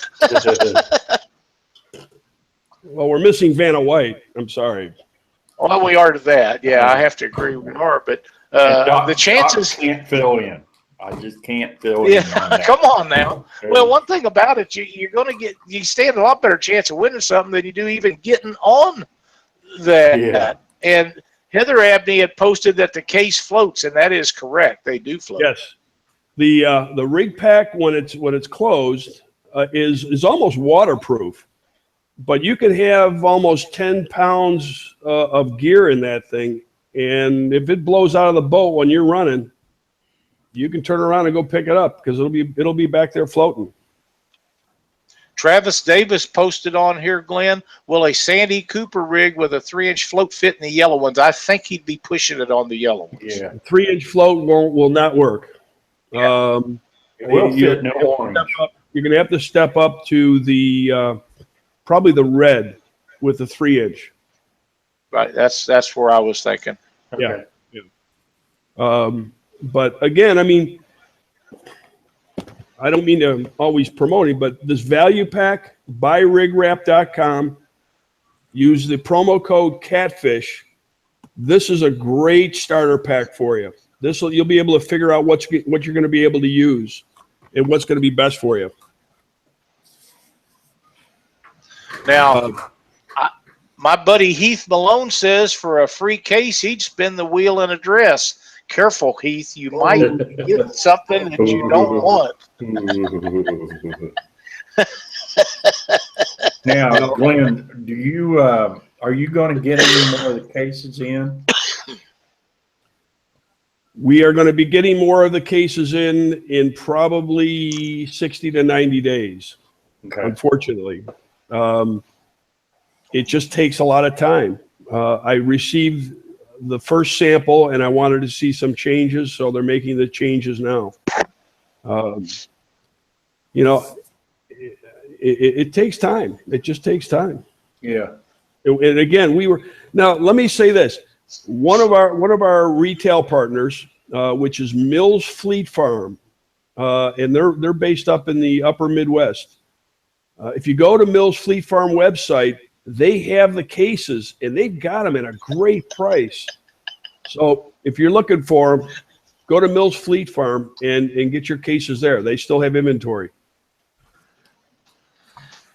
Well, we're missing Vanna White. I'm sorry. Well, we are to that. Yeah, I have to agree we are. But the chances can't fill in. I just can't fill in. Yeah, come on now. Well, one thing about it, you stand a lot better chance of winning something than you do even getting on that. Yeah. And Heather Abney had posted that the case floats, and that is correct. They do float. Yes. The rig pack when it's closed is almost waterproof, but you can have almost 10 pounds of gear in that thing, and if it blows out of the boat when you're running, you can turn around and go pick it up because it'll be back there floating. Travis Davis posted on here, Glenn, will a Sandy Cooper rig with a 3-inch float fit in the yellow ones? I think he'd be pushing it on the yellow ones. Yeah. 3-inch float will not work. Yeah. It will fit in the orange. You're going to have to step up to the probably the red with the 3-inch. Right. That's where I was thinking. Okay. Yeah. But again, I mean, I don't mean to always promote it, but this value pack, buy RigRap.com, use the promo code CATFISH. This is a great starter pack for you. You'll be able to figure out what you're going to be able to use and what's going to be best for you. Now, my buddy Heath Malone says for a free case, he'd spin the wheel in a dress. Careful, Heath. You might get something that you don't want. Now, Glenn, are you going to get any more of the cases in? We are going to be getting more of the cases in probably 60 to 90 days. Okay. Unfortunately, it just takes a lot of time. I received the first sample and I wanted to see some changes, so they're making the changes now. It takes time. It just takes time. Yeah. And again, now let me say this. One of our retail partners, which is Mills Fleet Farm, and they're based up in the upper Midwest. If you go to Mills Fleet Farm website, they have the cases and they've got them at a great price. So if you're looking for them, go to Mills Fleet Farm and get your cases there. They still have inventory.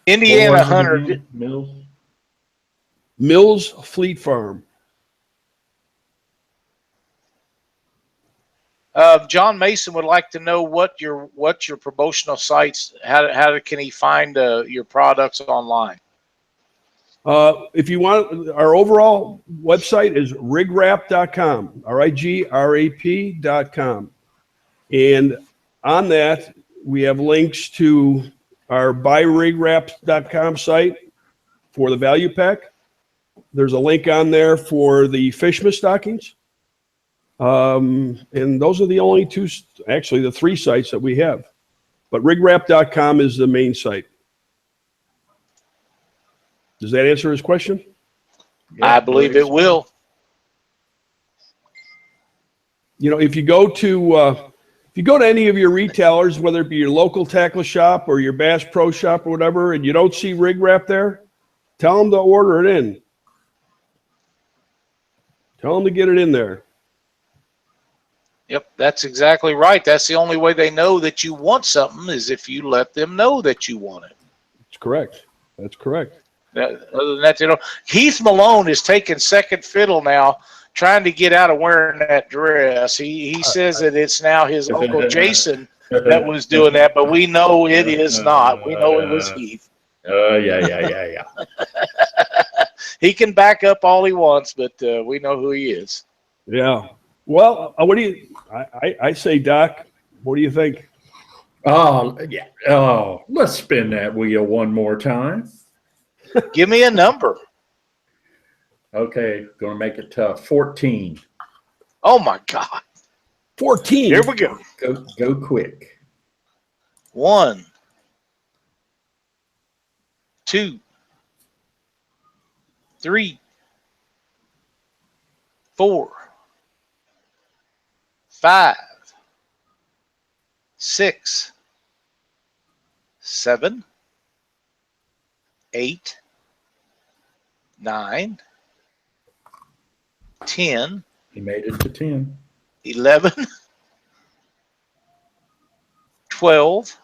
Indiana Hunter. Mills Fleet Farm. John Mason would like to know what your promotional sites. How can he find your products online? If you want, our overall website is rigrap.com, RIGRAP.com. And on that, we have links to our buyrigrap.com site for the value pack. There's a link on there for the Fishmas stockings. And those are the only the 3 sites that we have. But rigrap.com is the main site. Does that answer his question? Yeah, I believe it will. If you go to any of your retailers, whether it be your local tackle shop or your Bass Pro Shop or whatever, and you don't see Rig Wrap there, tell them to order it in. Tell them to get it in there. Yep, that's exactly right. That's the only way they know that you want something is if you let them know that you want it. That's correct. That's correct. Other than that, Heath Malone is taking second fiddle now, trying to get out of wearing that dress. He says that it's now his Uncle Jason that was doing that, but we know it is not. We know it was Heath. Yeah. He can back up all he wants, but we know who he is. Yeah. Well, what do you? I say, Doc. What do you think? Oh, yeah. Oh, let's spin that wheel one more time. Give me a number. Okay, going to make it tough. 14. Oh my God. 14. Here we go. Go quick. 1, 2, 3, 4, 5, 6, 7, 8, 9, 10. He made it to 10. 11, 12,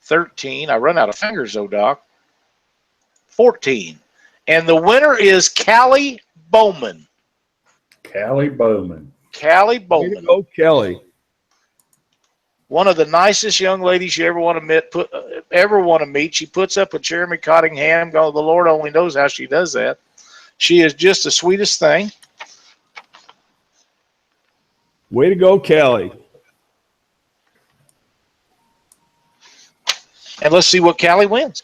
13. I run out of fingers though, Doc. 14. And the winner is Callie Bowman. Callie Bowman. Callie Way to Bowman. go, Kelly. One of the nicest young ladies you ever want to meet. She puts up with Jeremy Cottingham. God, the Lord only knows how she does that. She is just the sweetest thing. Way to go, Kelly. And let's see what Callie wins.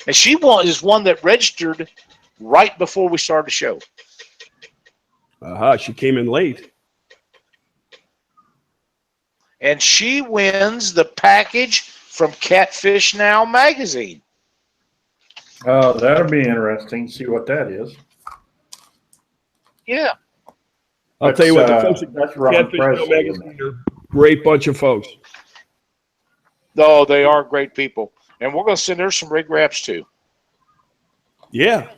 And she is one that registered right before we started the show. She came in late. And she wins the package from Catfish Now magazine. Oh, that'll be interesting. See what that is. Yeah. I'll tell you what, the folks that's at Ron Catfish Now Presley, magazine are a great bunch of folks. Oh, they are great people. And we're going to send her some rig wraps too. Yeah.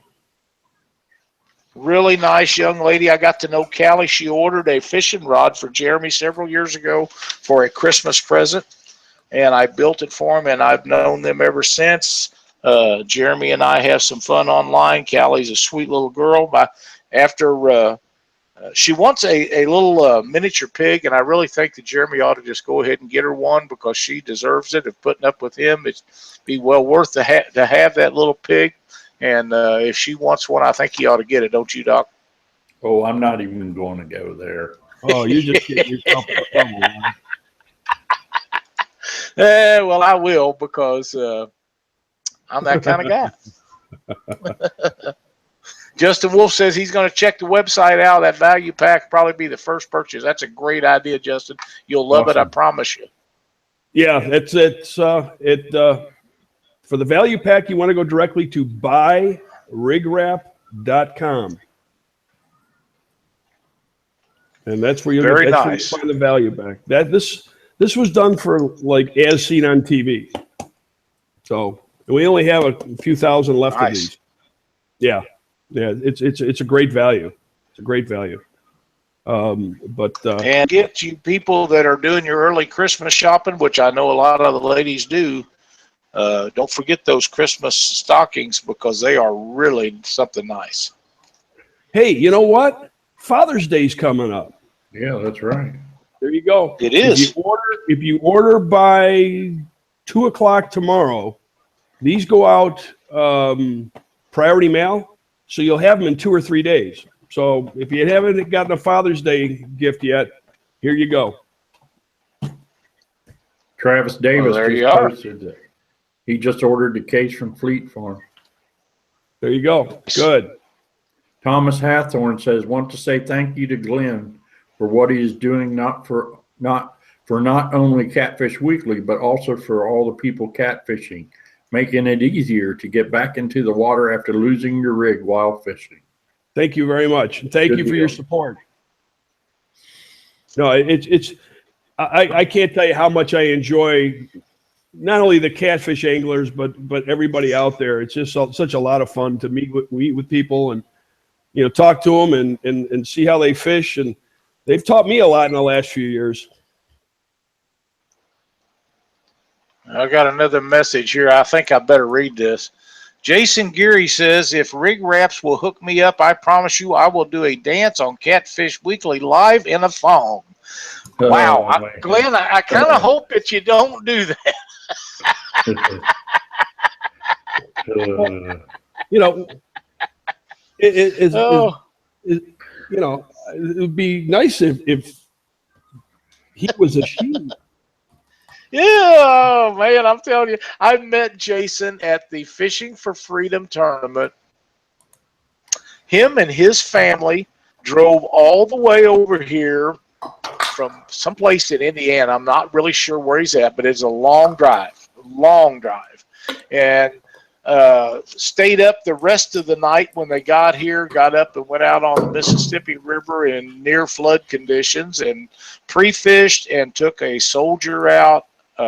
Really nice young lady. I got to know Callie. She ordered a fishing rod for Jeremy several years ago for a Christmas present, and I built it for him, and I've known them ever since. Jeremy and I have some fun online. Callie's a sweet little girl. She wants a little miniature pig, and I really think that Jeremy ought to just go ahead and get her one because she deserves it. Of putting up with him, it'd be well worth to have that little pig. And if she wants one, I think he ought to get it. Don't you, Doc? Oh, I'm not even going to go there. Oh, you just get yourself in trouble, man. Well, I will because I'm that kind of guy. Justin Wolf says he's going to check the website out. That value pack will probably be the first purchase. That's a great idea, Justin. You'll love it, I promise you. Yeah, for the value pack, you want to go directly to buyrigrap.com. And that's where you'll find the value pack. This was done for like as seen on TV. So we only have a few thousand left of these. Yeah. Yeah, it's a great value. It's a great value. And get you people that are doing your early Christmas shopping, which I know a lot of the ladies do. Don't forget those Christmas stockings because they are really something nice. Hey, you know what? Father's Day's coming up. Yeah, that's right. There you go. It is. If you order by 2:00 tomorrow, these go out priority mail, so you'll have them in 2 or 3 days. So if you haven't gotten a Father's Day gift yet, here you go. Travis Davis there you posted that he just ordered the case from Fleet Farm. There you go. Good. Thomas Hathorn says, want to say thank you to Glen for what he is doing, not only Catfish Weekly, but also for all the people catfishing, making it easier to get back into the water after losing your rig while fishing. Thank you very much. And thank you for your support. No, I can't tell you how much I enjoy not only the catfish anglers, but everybody out there. It's just such a lot of fun to meet with people and, talk to them and see how they fish. And they've taught me a lot in the last few years. I got another message here. I think I better read this. Jason Geary says, if Rig Raps will hook me up, I promise you I will do a dance on Catfish Weekly live in a thong. Wow. Glenn, I kind of hope that you don't do that. You know, it would be nice if he was a she. Yeah, oh, man, I'm telling you, I met Jason at the Fishing for Freedom tournament. Him and his family drove all the way over here from someplace in Indiana. I'm not really sure where he's at, but it's a long drive, and stayed up the rest of the night when they got here, got up and went out on the Mississippi River in near flood conditions and pre-fished and took a soldier out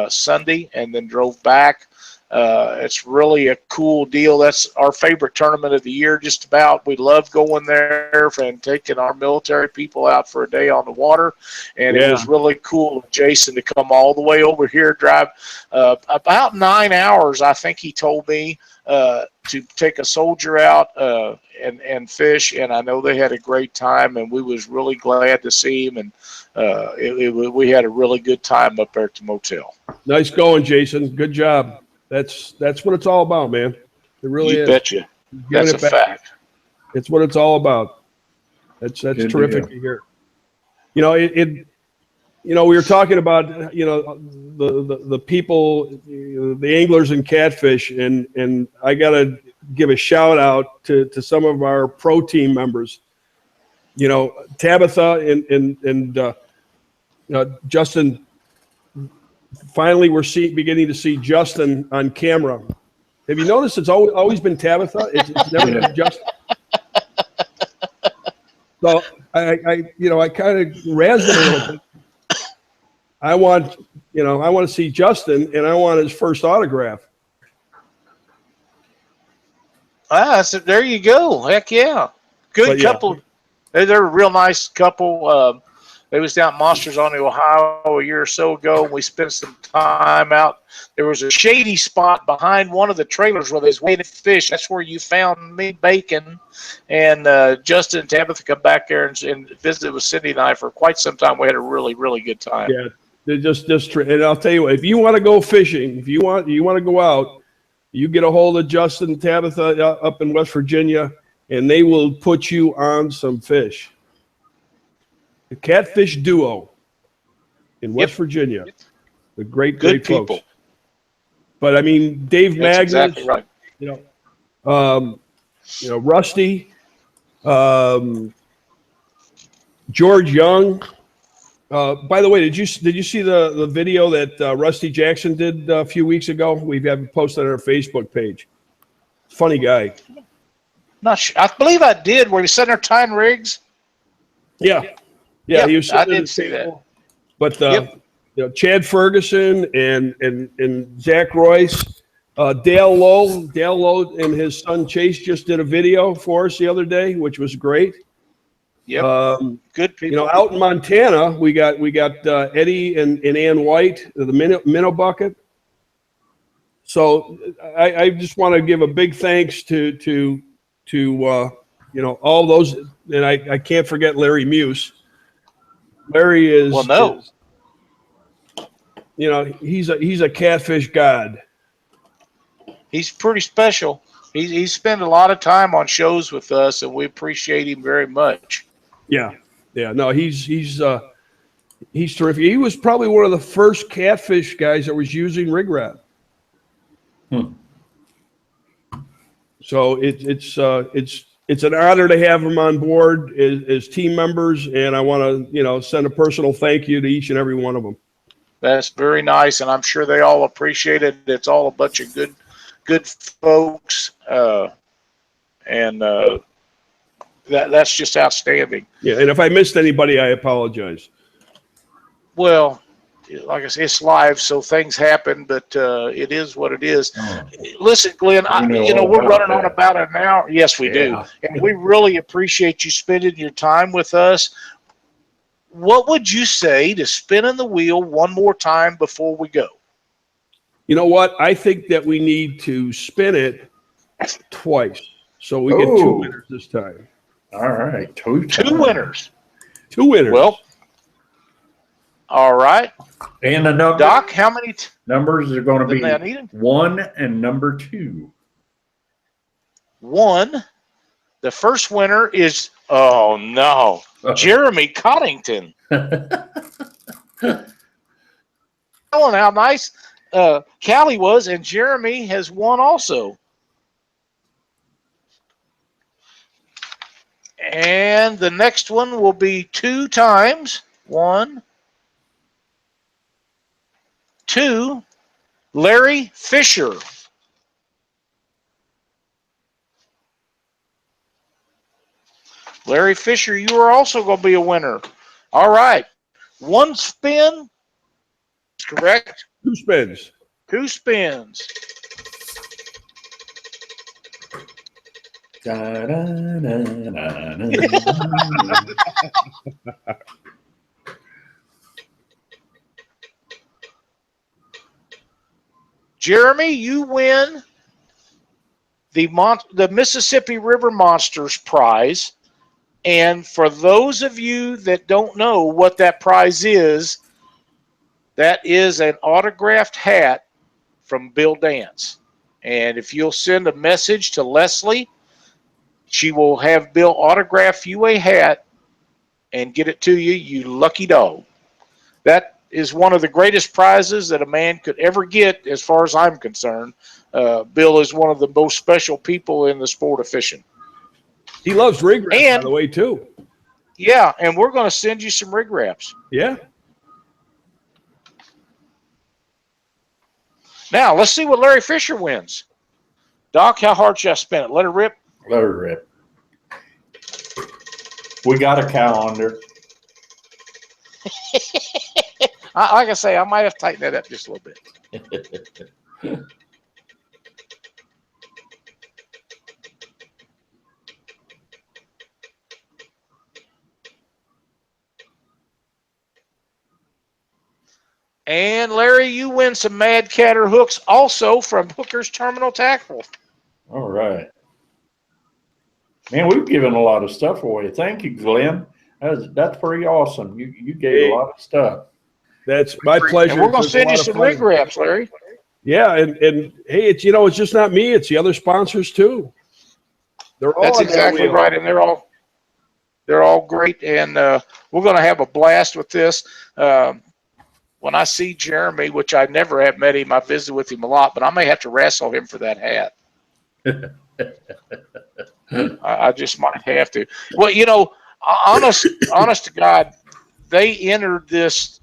Sunday and then drove back. It's really a cool deal. That's our favorite tournament of the year, just about. We love going there and taking our military people out for a day on the water. And it was really cool of Jason to come all the way over here, drive about 9 hours, I think he told me, to take a soldier out and fish. And I know they had a great time, and we was really glad to see him. And we had a really good time up there at the motel. Nice going, Jason. Good job. That's what it's all about, man. It really is. You betcha. That's a fact. It's what it's all about. That's terrific to hear. You know, we were talking about, the people, the anglers and catfish, and I got to give a shout out to some of our pro team members. You know, Tabitha and Justin. Finally, we're beginning to see Justin on camera. Have you noticed it's always been Tabitha? It's never been Justin. So I kind of razzed him a little bit. I want to see Justin, and I want his first autograph. So there you go. Heck yeah. Good couple. They're a real nice couple. They was down at Monsters on the Ohio a year or so ago, and we spent some time out. There was a shady spot behind one of the trailers where they was waiting to fish. That's where you found me bacon, and Justin and Tabitha come back there and visited with Cindy and I for quite some time. We had a really, really good time. Yeah, they're just and I'll tell you what, if you want to go fishing, if you want to go out, you get a hold of Justin and Tabitha up in West Virginia, and they will put you on some fish. The Catfish Duo in West Virginia. The great people. Folks. But I mean, Dave Magnus, exactly right. Rusty, George Young. By the way, did you see the video that Rusty Jackson did a few weeks ago? We've posted on our Facebook page. Funny guy. Not sure. I believe I did. Where he sitting there tying rigs. Yeah. Yeah, he was. I did see that. But Chad Ferguson and Zach Royce, Dale Lowe and his son Chase just did a video for us the other day, which was great. Yep. Good people. Out in Montana, we got Eddie and Ann White, the minnow bucket. So I just want to give a big thanks to all those, and I can't forget Larry Muse. Larry is, he's a catfish god. He's pretty special. He's spent a lot of time on shows with us, and we appreciate him very much. Yeah. No, he's terrific. He was probably one of the first catfish guys that was using RigRap. So it's an honor to have them on board as team members, and I want to, send a personal thank you to each and every one of them. That's very nice, and I'm sure they all appreciate it. It's all a bunch of good folks, and that's just outstanding. Yeah, and if I missed anybody, I apologize. Well, like I said, it's live, so things happen, but it is what it is. Listen, Glenn, we're running on about an hour. Yes, we do. And we really appreciate you spending your time with us. What would you say to spinning the wheel one more time before we go? You know what? I think that we need to spin it twice. So we get 2 Oh. winners this time. All right. Two winners. 2 winners. Well, all right. And the number, Doc, how many numbers are going to did I be need him? 1 and number 2. 1. The first winner is, oh no, Jeremy Coddington. Oh, how nice Callie was, and Jeremy has won also. And the next one will be 2 times. 1, 2, Larry Fisher. Larry Fisher, you are also going to be a winner. All right. 1 spin. Correct. 2 spins. 2 spins. Jeremy, you win the Mississippi River Monsters prize. And for those of you that don't know what that prize is, that is an autographed hat from Bill Dance. And if you'll send a message to Leslie, she will have Bill autograph you a hat and get it to you, you lucky dog. That is one of the greatest prizes that a man could ever get as far as I'm concerned. Bill is one of the most special people in the sport of fishing. He loves rig wraps, by the way, too. Yeah, and we're going to send you some rig wraps. Yeah. Now, let's see what Larry Fisher wins. Doc, how hard should I spin it? Let it rip? Let her rip. We got a calendar. Like I say, I might have tightened that up just a little bit. And Larry, you win some Mad Catter hooks also from Hooker's Terminal Tackle. All right. Man, we've given a lot of stuff away. Thank you, Glenn. That's pretty awesome. You gave a lot of stuff. That's my pleasure. And we're going to send you some rig wraps, Larry. Yeah, and hey, it's it's just not me; it's the other sponsors too. They're all That's exactly right, and they're all great, and we're going to have a blast with this. When I see Jeremy, which I never have met him, I visit with him a lot, but I may have to wrestle him for that hat. I just might have to. Well, honest to God, they entered this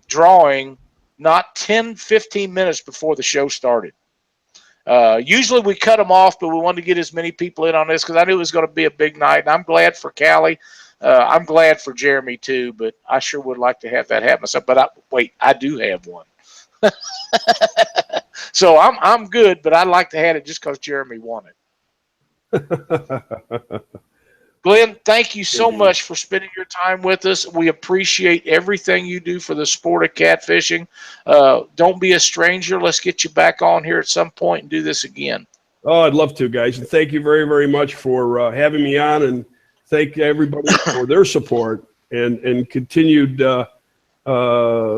drawing not 10, 15 minutes before the show started. Usually we cut them off, but we wanted to get as many people in on this because I knew it was going to be a big night. And I'm glad for Callie. I'm glad for Jeremy too, but I sure would like to have that hat myself. But I do have one. So I'm good, but I'd like to have it just because Jeremy won it. Glenn, thank you so much for spending your time with us. We appreciate everything you do for the sport of catfishing. Don't be a stranger. Let's get you back on here at some point and do this again. Oh, I'd love to, guys. And thank you very, very much for having me on, and thank everybody for their support and continued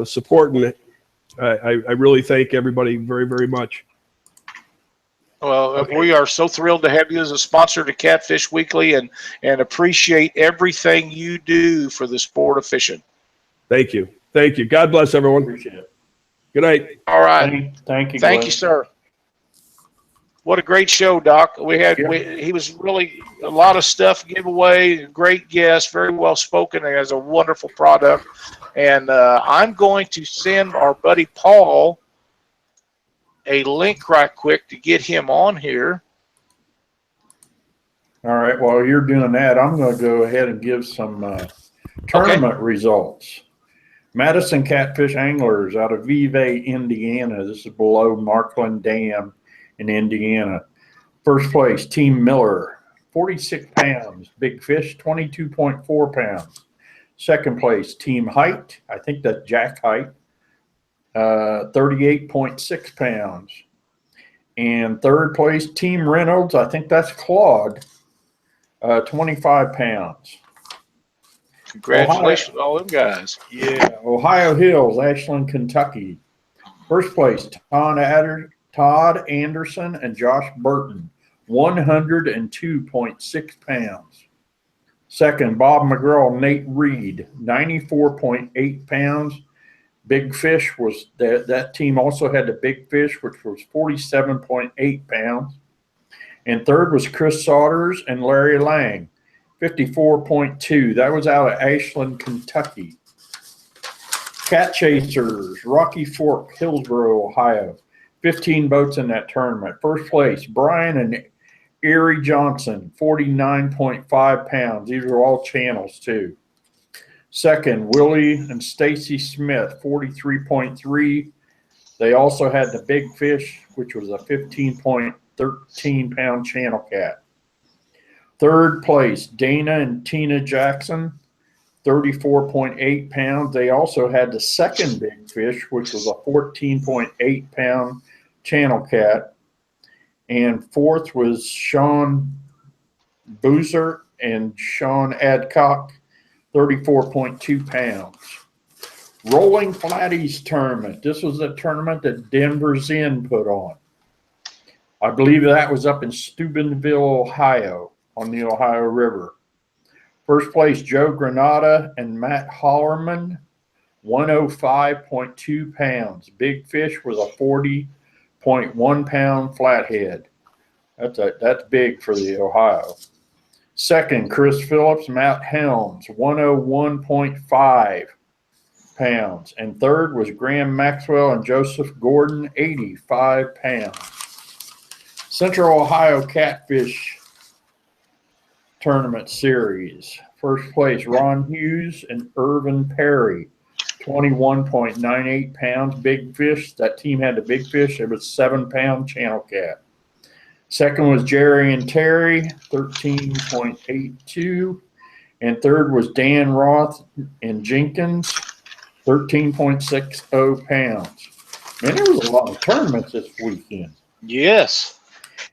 support. And I really thank everybody very, very much. Well, we are so thrilled to have you as a sponsor to Catfish Weekly and appreciate everything you do for the sport of fishing. Thank you. Thank you. God bless everyone. Appreciate it. Good night. All right. Thank you. Thank Glenn. you, sir. What a great show, Doc. He was really a lot of stuff giveaway, great guest, very well spoken, and has a wonderful product. And I'm going to send our buddy Paul a link right quick to get him on here. All right. While you're doing that, I'm going to go ahead and give some tournament results. Madison Catfish Anglers out of Vevay, Indiana. This is below Markland Dam in Indiana. First place, Team Miller, 46 pounds. Big Fish, 22.4 pounds. Second place, Team Height. I think that's Jack Height, 38.6 pounds. And third place, Team Reynolds, I think that's Claude, 25 pounds. Congratulations to all them guys. Yeah, Ohio Hills, Ashland, Kentucky. First place, Todd Anderson and Josh Burton, 102.6 pounds. Second, Bob McGraw, Nate Reed, 94.8 pounds. Big Fish was that team also had the Big Fish, which was 47.8 pounds. And third was Chris Saunders and Larry Lang, 54.2. That was out of Ashland, Kentucky. Cat Chasers, Rocky Fork, Hillsboro, Ohio. 15 boats in that tournament. First place, Brian and Erie Johnson, 49.5 pounds. These are all channels too. Second, Willie and Stacy Smith, 43.3. They also had the Big Fish, which was a 15.13 pound channel cat. Third place, Dana and Tina Jackson, 34.8 pounds. They also had the second Big Fish, which was a 14.8 pound channel cat. And fourth was Sean Boozer and Sean Adcock, 34.2 pounds. Rolling Flatties tournament. This was a tournament that Denver's Inn put on. I believe that was up in Steubenville, Ohio, on the Ohio River. First place, Joe Granada and Matt Hollerman, 105.2 pounds. Big Fish was a 40.1 pound flathead. That's big for the Ohio. Second, Chris Phillips, Matt Helms, 101.5 pounds. And third was Graham Maxwell and Joseph Gordon, 85 pounds. Central Ohio Catfish Tournament Series. First place, Ron Hughes and Irvin Perry, 21.98 pounds. Big Fish. That team had the Big Fish. It was 7 pound channel cat. Second was Jerry and Terry, 13.82. And third was Dan Roth and Jenkins, 13.60 pounds. Man, there was a lot of tournaments this weekend. Yes.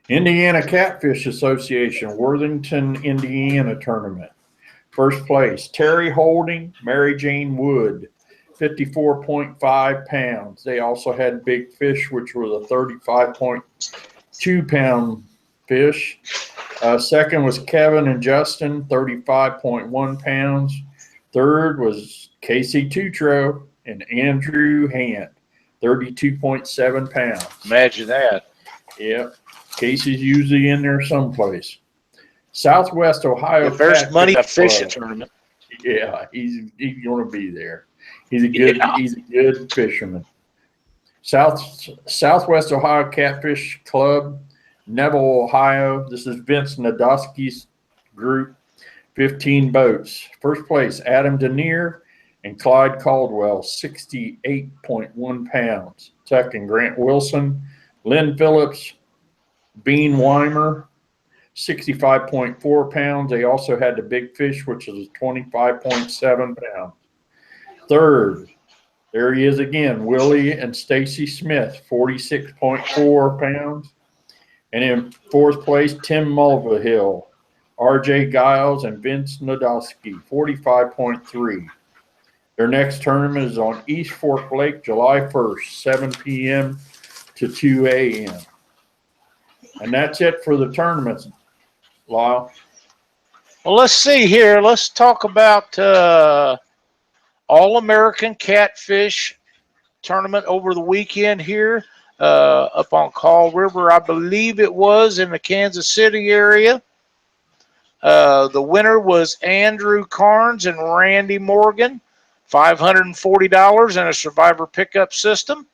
Indiana Catfish Association, Worthington, Indiana tournament. First place, Terry Holding, Mary Jane Wood, 54.5 pounds. They also had Big Fish, which was a 35.2 pound fish. Second was Kevin and Justin, 35.1 pounds. Third was Casey Tutro and Andrew Hand, 32.7 pounds. Imagine that. Yep. Casey's usually in there someplace. Southwest Ohio. If there's Catfish money, a fishing Club. tournament. Yeah, he's going to be there. He's a good fisherman. Southwest Ohio Catfish Club, Neville, Ohio. This is Vince Nadosky's group. 15 boats. First place, Adam Denier and Clyde Caldwell, 68.1 pounds. Second, Grant Wilson, Lynn Phillips, Bean Weimer, 65.4 pounds. They also had the Big Fish, which is 25.7 pounds. Third, there he is again, Willie and Stacy Smith, 46.4 pounds. And in fourth place, Tim Mulvihill, RJ Giles, and Vince Nadosky, 45.3. Their next tournament is on East Fork Lake, July 1st, 7 p.m. to 2 a.m. And that's it for the tournaments, Lyle. Well, let's see here. Let's talk about All-American Catfish Tournament over the weekend here up on Call River. I believe it was in the Kansas City area. The winner was Andrew Carnes and Randy Morgan, $540 and a survivor pickup system.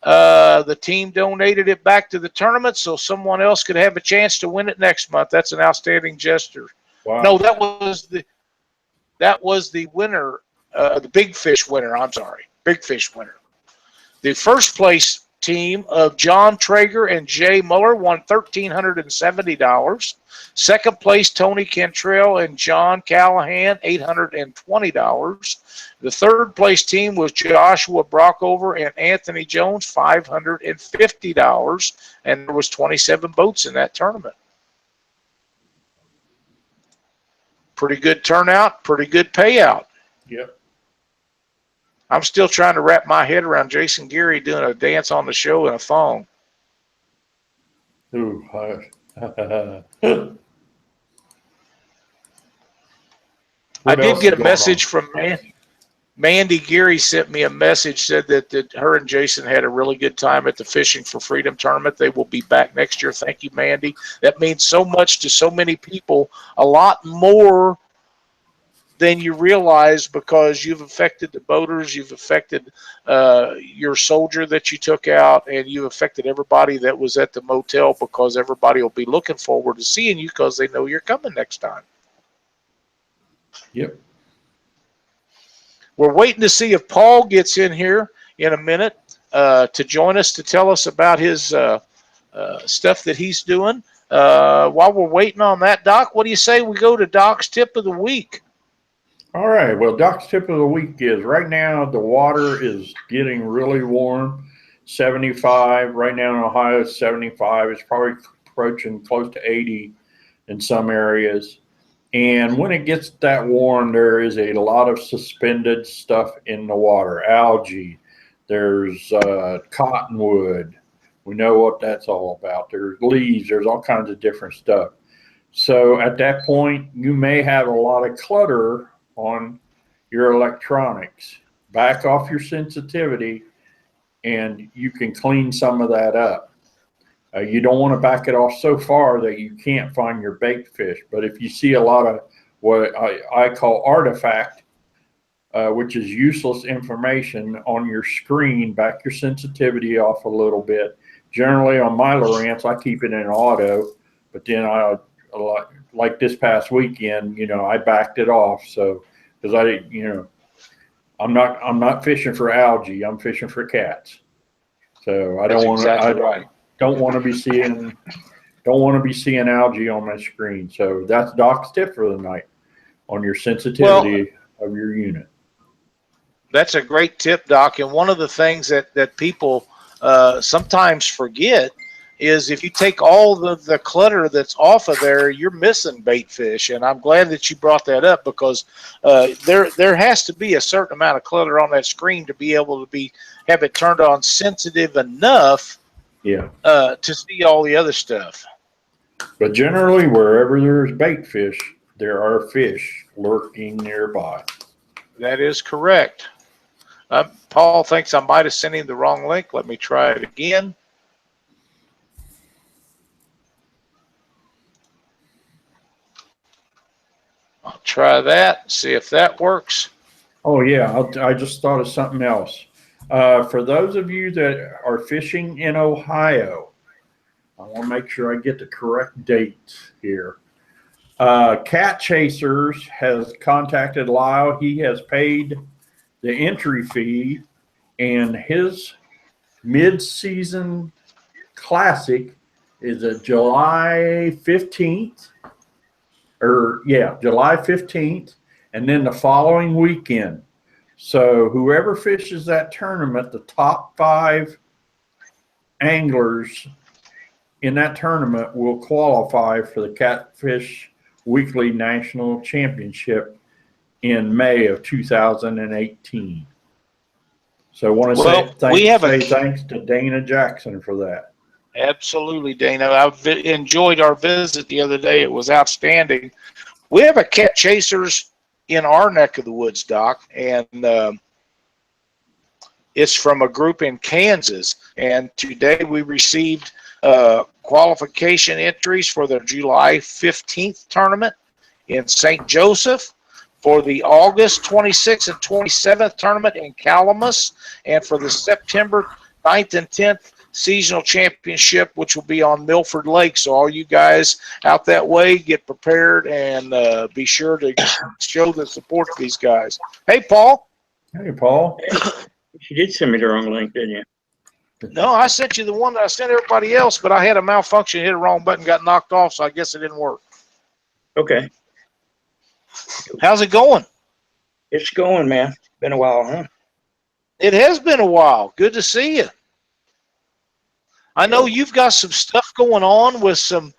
The team donated it back to the tournament so someone else could have a chance to win it next month. That's an outstanding gesture. Wow. No, that was the winner, the Big Fish winner. I'm sorry, Big Fish winner. The first place team of John Traeger and Jay Muller won $1,370. Second place, Tony Cantrell and John Callahan, $820. The third place team was Joshua Brockover and Anthony Jones, $550. And there was 27 boats in that tournament. Pretty good turnout, pretty good payout. Yep. I'm still trying to wrap my head around Jason Geary doing a dance on the show in a thong. Ooh. I did get a message from Mandy Geary sent me a message, said that her and Jason had a really good time at the Fishing for Freedom tournament. They will be back next year. Thank you, Mandy. That means so much to so many people, a lot more than you realize, because you've affected the boaters, you've affected your soldier that you took out, and you've affected everybody that was at the motel, because everybody will be looking forward to seeing you because they know you're coming next time. Yep. We're waiting to see if Paul gets in here in a minute to join us to tell us about his stuff that he's doing. While we're waiting on that, Doc, what do you say we go to Doc's tip of the week? All right. Well, Doc's tip of the week is right now the water is getting really warm, 75. Right now in Ohio, it's 75. It's probably approaching close to 80 in some areas. And when it gets that warm, there is a lot of suspended stuff in the water. Algae, there's cottonwood. We know what that's all about. There's leaves. There's all kinds of different stuff. So at that point, you may have a lot of clutter on your electronics. Back off your sensitivity, and you can clean some of that up. You don't want to back it off so far that you can't find your bait fish. But if you see a lot of what I call artifact, which is useless information on your screen, back your sensitivity off a little bit. Generally on my Lowrance, I keep it in auto, but then like this past weekend, I backed it off. So, because I'm not fishing for algae. I'm fishing for cats. So I don't want to. Exactly right. Don't want to be seeing algae on my screen. So that's Doc's tip for the night on your sensitivity of your unit. That's a great tip, Doc. And one of the things that people sometimes forget is if you take all the clutter that's off of there, you're missing bait fish. And I'm glad that you brought that up, because there has to be a certain amount of clutter on that screen to be able to have it turned on sensitive enough to see all the other stuff. But generally, wherever there's bait fish, there are fish lurking nearby. That is correct. Paul thinks I might have sent him the wrong link. Let me try it again. I'll try that, see if that works. Oh, yeah. I just thought of something else. For those of you that are fishing in Ohio, I want to make sure I get the correct dates here. Cat Chasers has contacted Lyle. He has paid the entry fee, and his mid-season classic is a July 15th. July 15th, and then the following weekend. So whoever fishes that tournament, the top 5 anglers in that tournament will qualify for the Catfish Weekly National Championship in May of 2018. So I want to say thanks to Dana Jackson for that. Absolutely, Dana. I've enjoyed our visit the other day. It was outstanding. We have a Cat Chasers in our neck of the woods, Doc, and it's from a group in Kansas. And today we received qualification entries for the July 15th tournament in St. Joseph, for the August 26th and 27th tournament in Calamus, and for the September 9th and 10th seasonal championship, which will be on Milford Lake. So all you guys out that way, get prepared and be sure to show the support to these guys. Hey, Paul. Hey, Paul. You did send me the wrong link, didn't you? No, I sent you the one that I sent everybody else, but I had a malfunction, hit a wrong button, got knocked off, so I guess it didn't work. Okay. How's it going? It's going, man. Been a while, huh? It has been a while. Good to see you. I know you've got some stuff going on with some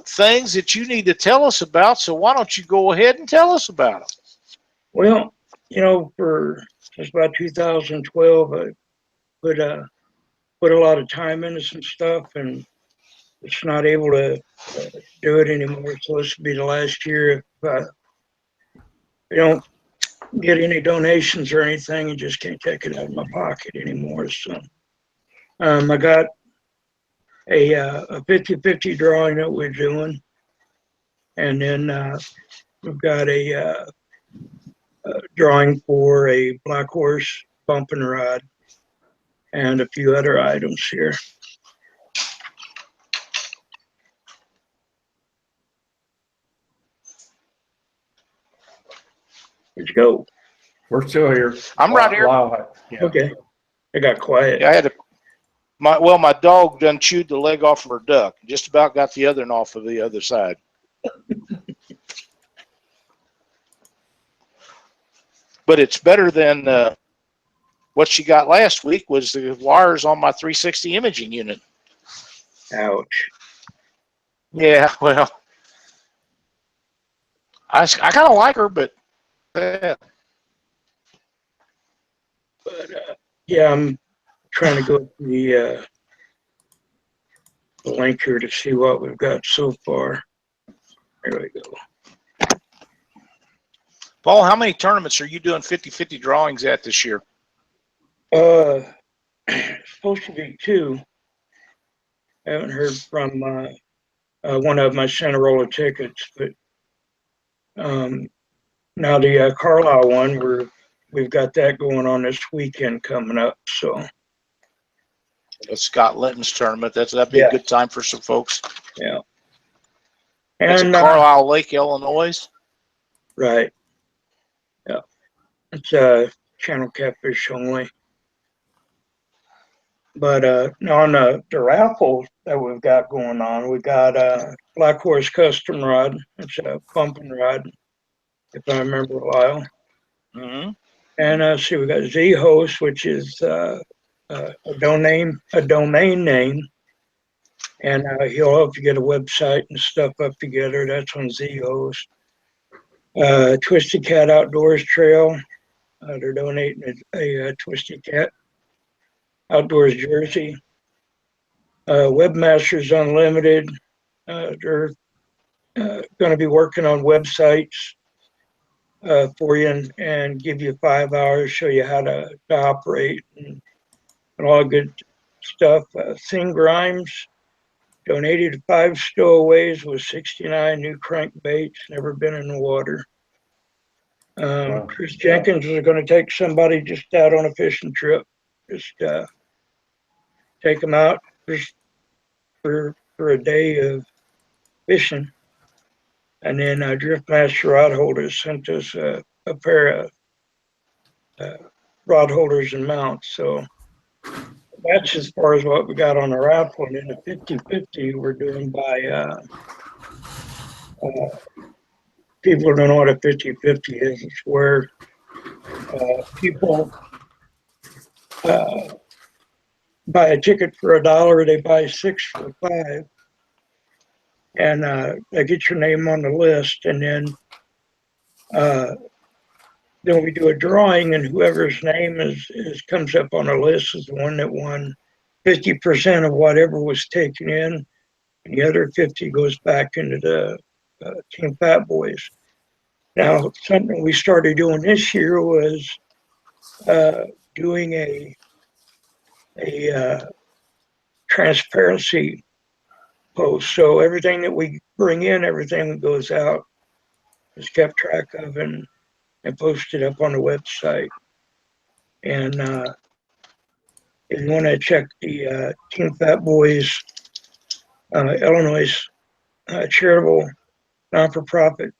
things that you need to tell us about, so why don't you go ahead and tell us about them? Well, you know, since about 2012, I put a lot of time into some stuff, and it's not able to do it anymore. So this will be the last year if we don't get any donations or anything, and just can't take it out of my pocket anymore. So I got a 50-50 drawing that we're doing, and then we've got a drawing for a black horse bump and ride, and a few other items here. Where'd you go? We're still here. I'm right here. Lyle, yeah. Okay, I got quiet. Yeah, I had my dog done chewed the leg off of her duck. Just about got the other one off of the other side. But it's better than what she got last week was the wires on my 360 imaging unit. Ouch. Yeah, well, I kind of like her, but yeah. But yeah, I'm trying to go to the link here to see what we've got so far. There we go. Paul, how many tournaments are you doing 50-50 drawings at this year? Supposed to be 2. I haven't heard from one of my Charitable tickets, but now the Carlisle one, we've got that going on this weekend coming up. So It's Scott Linton's tournament. That'd be a good time for some folks. Yeah. It's in Carlisle Lake, Illinois. Right. Yeah. It's channel catfish only. But on the raffle that we've got going on, we got Black Horse Custom Rod. It's a bump and ride, if I remember Lyle. Mm-hmm. And see, we got Z Host, which is a domain name, and he'll help you get a website and stuff up together. That's on Z Host. Twisted Cat Outdoors Trail. They're donating a Twisted Cat Outdoors jersey. Webmasters Unlimited. They're going to be working on websites for you and give you 5 hours, show you how to operate and all good stuff. Thing Grimes donated 5 stowaways with 69 new crankbaits, never been in the water. Wow. Chris Jenkins is going to take somebody just out on a fishing trip. Just take them out just for a day of fishing. And then Driftmaster Rod Holders sent us a pair of rod holders and mounts. So that's as far as what we got on the raffle. And then the 50-50 we're doing by people who don't know what a 50-50 is. It's where people buy a ticket for $1, they buy 6 for $5. And they get your name on the list, and then we do a drawing, and whoever's name is comes up on the list is the one that won 50% of whatever was taken in, and the other 50 goes back into the Team Fat Boys. Now, something we started doing this year was doing a transparency post. So everything that we bring in, everything that goes out is kept track of and posted up on the website. And if you want to check the Team Fat Boys Illinois charitable non-for-profit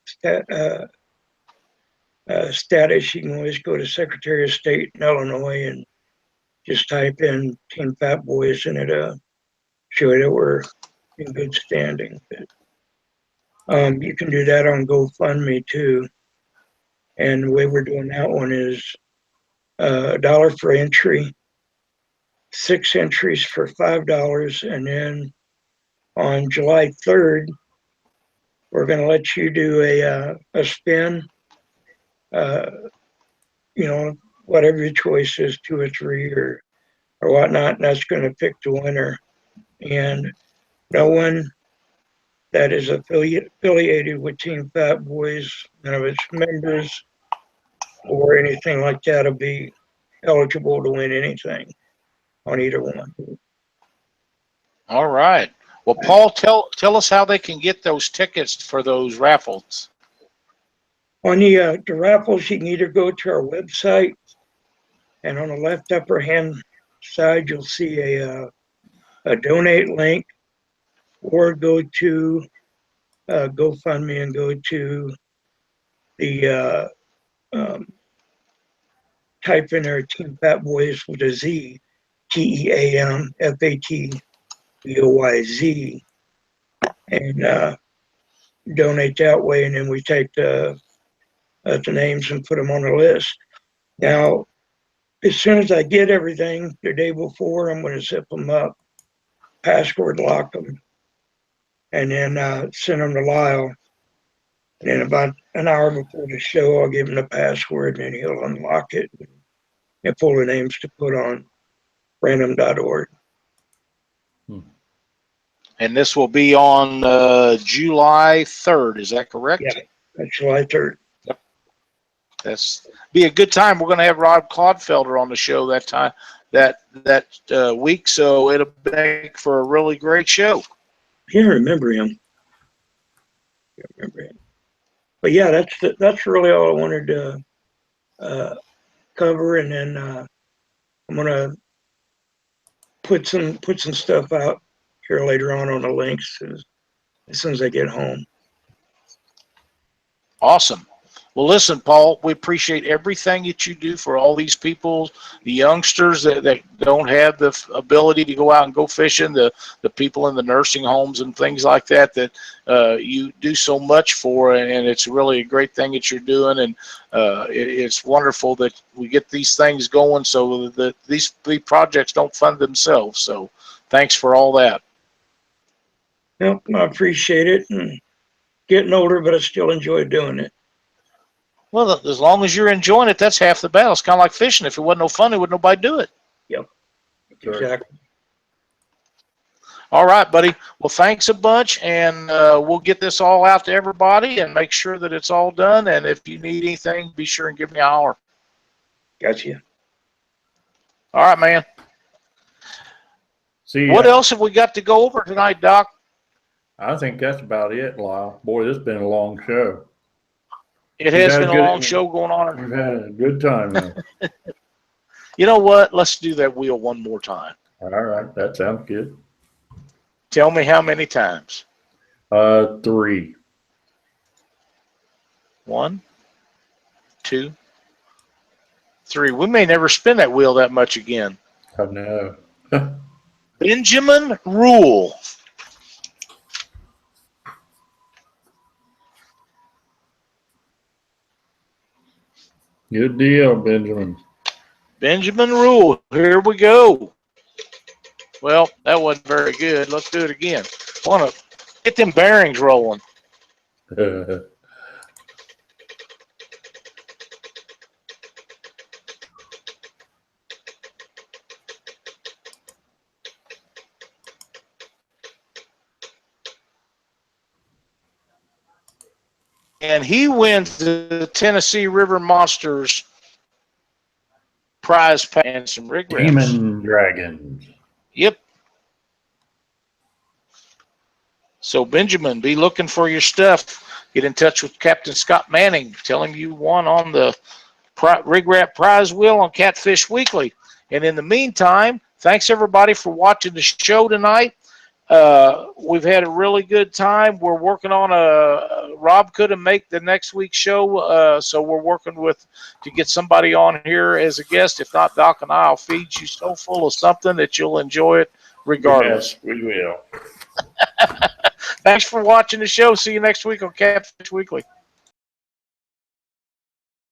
status, you can always go to Secretary of State in Illinois and just type in Team Fat Boys and it'll show you that we're in good standing. But, you can do that on GoFundMe too. And the way we're doing that one is $1 for entry, 6 entries for $5, and then on July 3rd, we're going to let you do a spin. You know, whatever your choice is, 2 or 3 or whatnot, and that's going to pick the winner. And no one that is affiliated with Team Fat Boys, none of its members or anything like that will be eligible to win anything on either one. All right. Well, Paul, tell us how they can get those tickets for those raffles. On the raffles, you can either go to our website, and on the left upper hand side, you'll see a donate link, or go to GoFundMe and go to the type in there Team Fat Boys with a Z, TEAMFATBOYZ, and donate that way, and then we take the names and put them on the list. Now, as soon as I get everything the day before, I'm going to zip them up, password lock them, and then send them to Lyle. And then about an hour before the show, I'll give him the password, and then he'll unlock it and pull the names to put on random.org. And this will be on July 3rd. Is that correct? Yeah, that's July 3rd. Yep. That's be a good time. We're going to have Rob Clodfelder on the show that time, that week. So it'll make for a really great show. Yeah, I remember him. But yeah, that's really all I wanted to cover, and then I'm gonna put some stuff out here later on the links as soon as I get home. Awesome. Well, listen, Paul, we appreciate everything that you do for all these people, the youngsters that don't have the ability to go out and go fishing, the people in the nursing homes and things like that you do so much for, and it's really a great thing that you're doing, and it's wonderful that we get these things going so that these projects don't fund themselves. So thanks for all that. Yep, I appreciate it, and getting older, but I still enjoy doing it. Well, as long as you're enjoying it, that's half the battle. It's kind of like fishing. If it wasn't no fun, would nobody do it? Yep, exactly. All right, buddy. Well, thanks a bunch, and we'll get this all out to everybody and make sure that it's all done. And if you need anything, be sure and give me a holler. Gotcha. All right, man. See, what else have we got to go over tonight, Doc? I think that's about it, Lyle. Boy, this has been a long show. It has been a long show going on. We've had a good time now. You know what? Let's do that wheel one more time. All right, that sounds good. Tell me how many times. 3. 1, 2, 3. We may never spin that wheel that much again. I know. Benjamin Rule. Good deal, Benjamin. Benjamin Rule. Here we go. Well, that wasn't very good. Let's do it again. Want to get them bearings rolling. And he wins the Tennessee River Monsters prize pack and some rig wraps. Demon Dragons. Yep. So, Benjamin, be looking for your stuff. Get in touch with Captain Scott Manning. Tell him you won on the RigRap Prize wheel on Catfish Weekly. And in the meantime, thanks, everybody, for watching the show tonight. We've had a really good time. We're working on Rob couldn't make the next week's show, so we're working to get somebody on here as a guest. If not, Doc and I'll feed you so full of something that you'll enjoy it regardless. Yes, we will. Thanks for watching the show. See you next week on Catfish Weekly.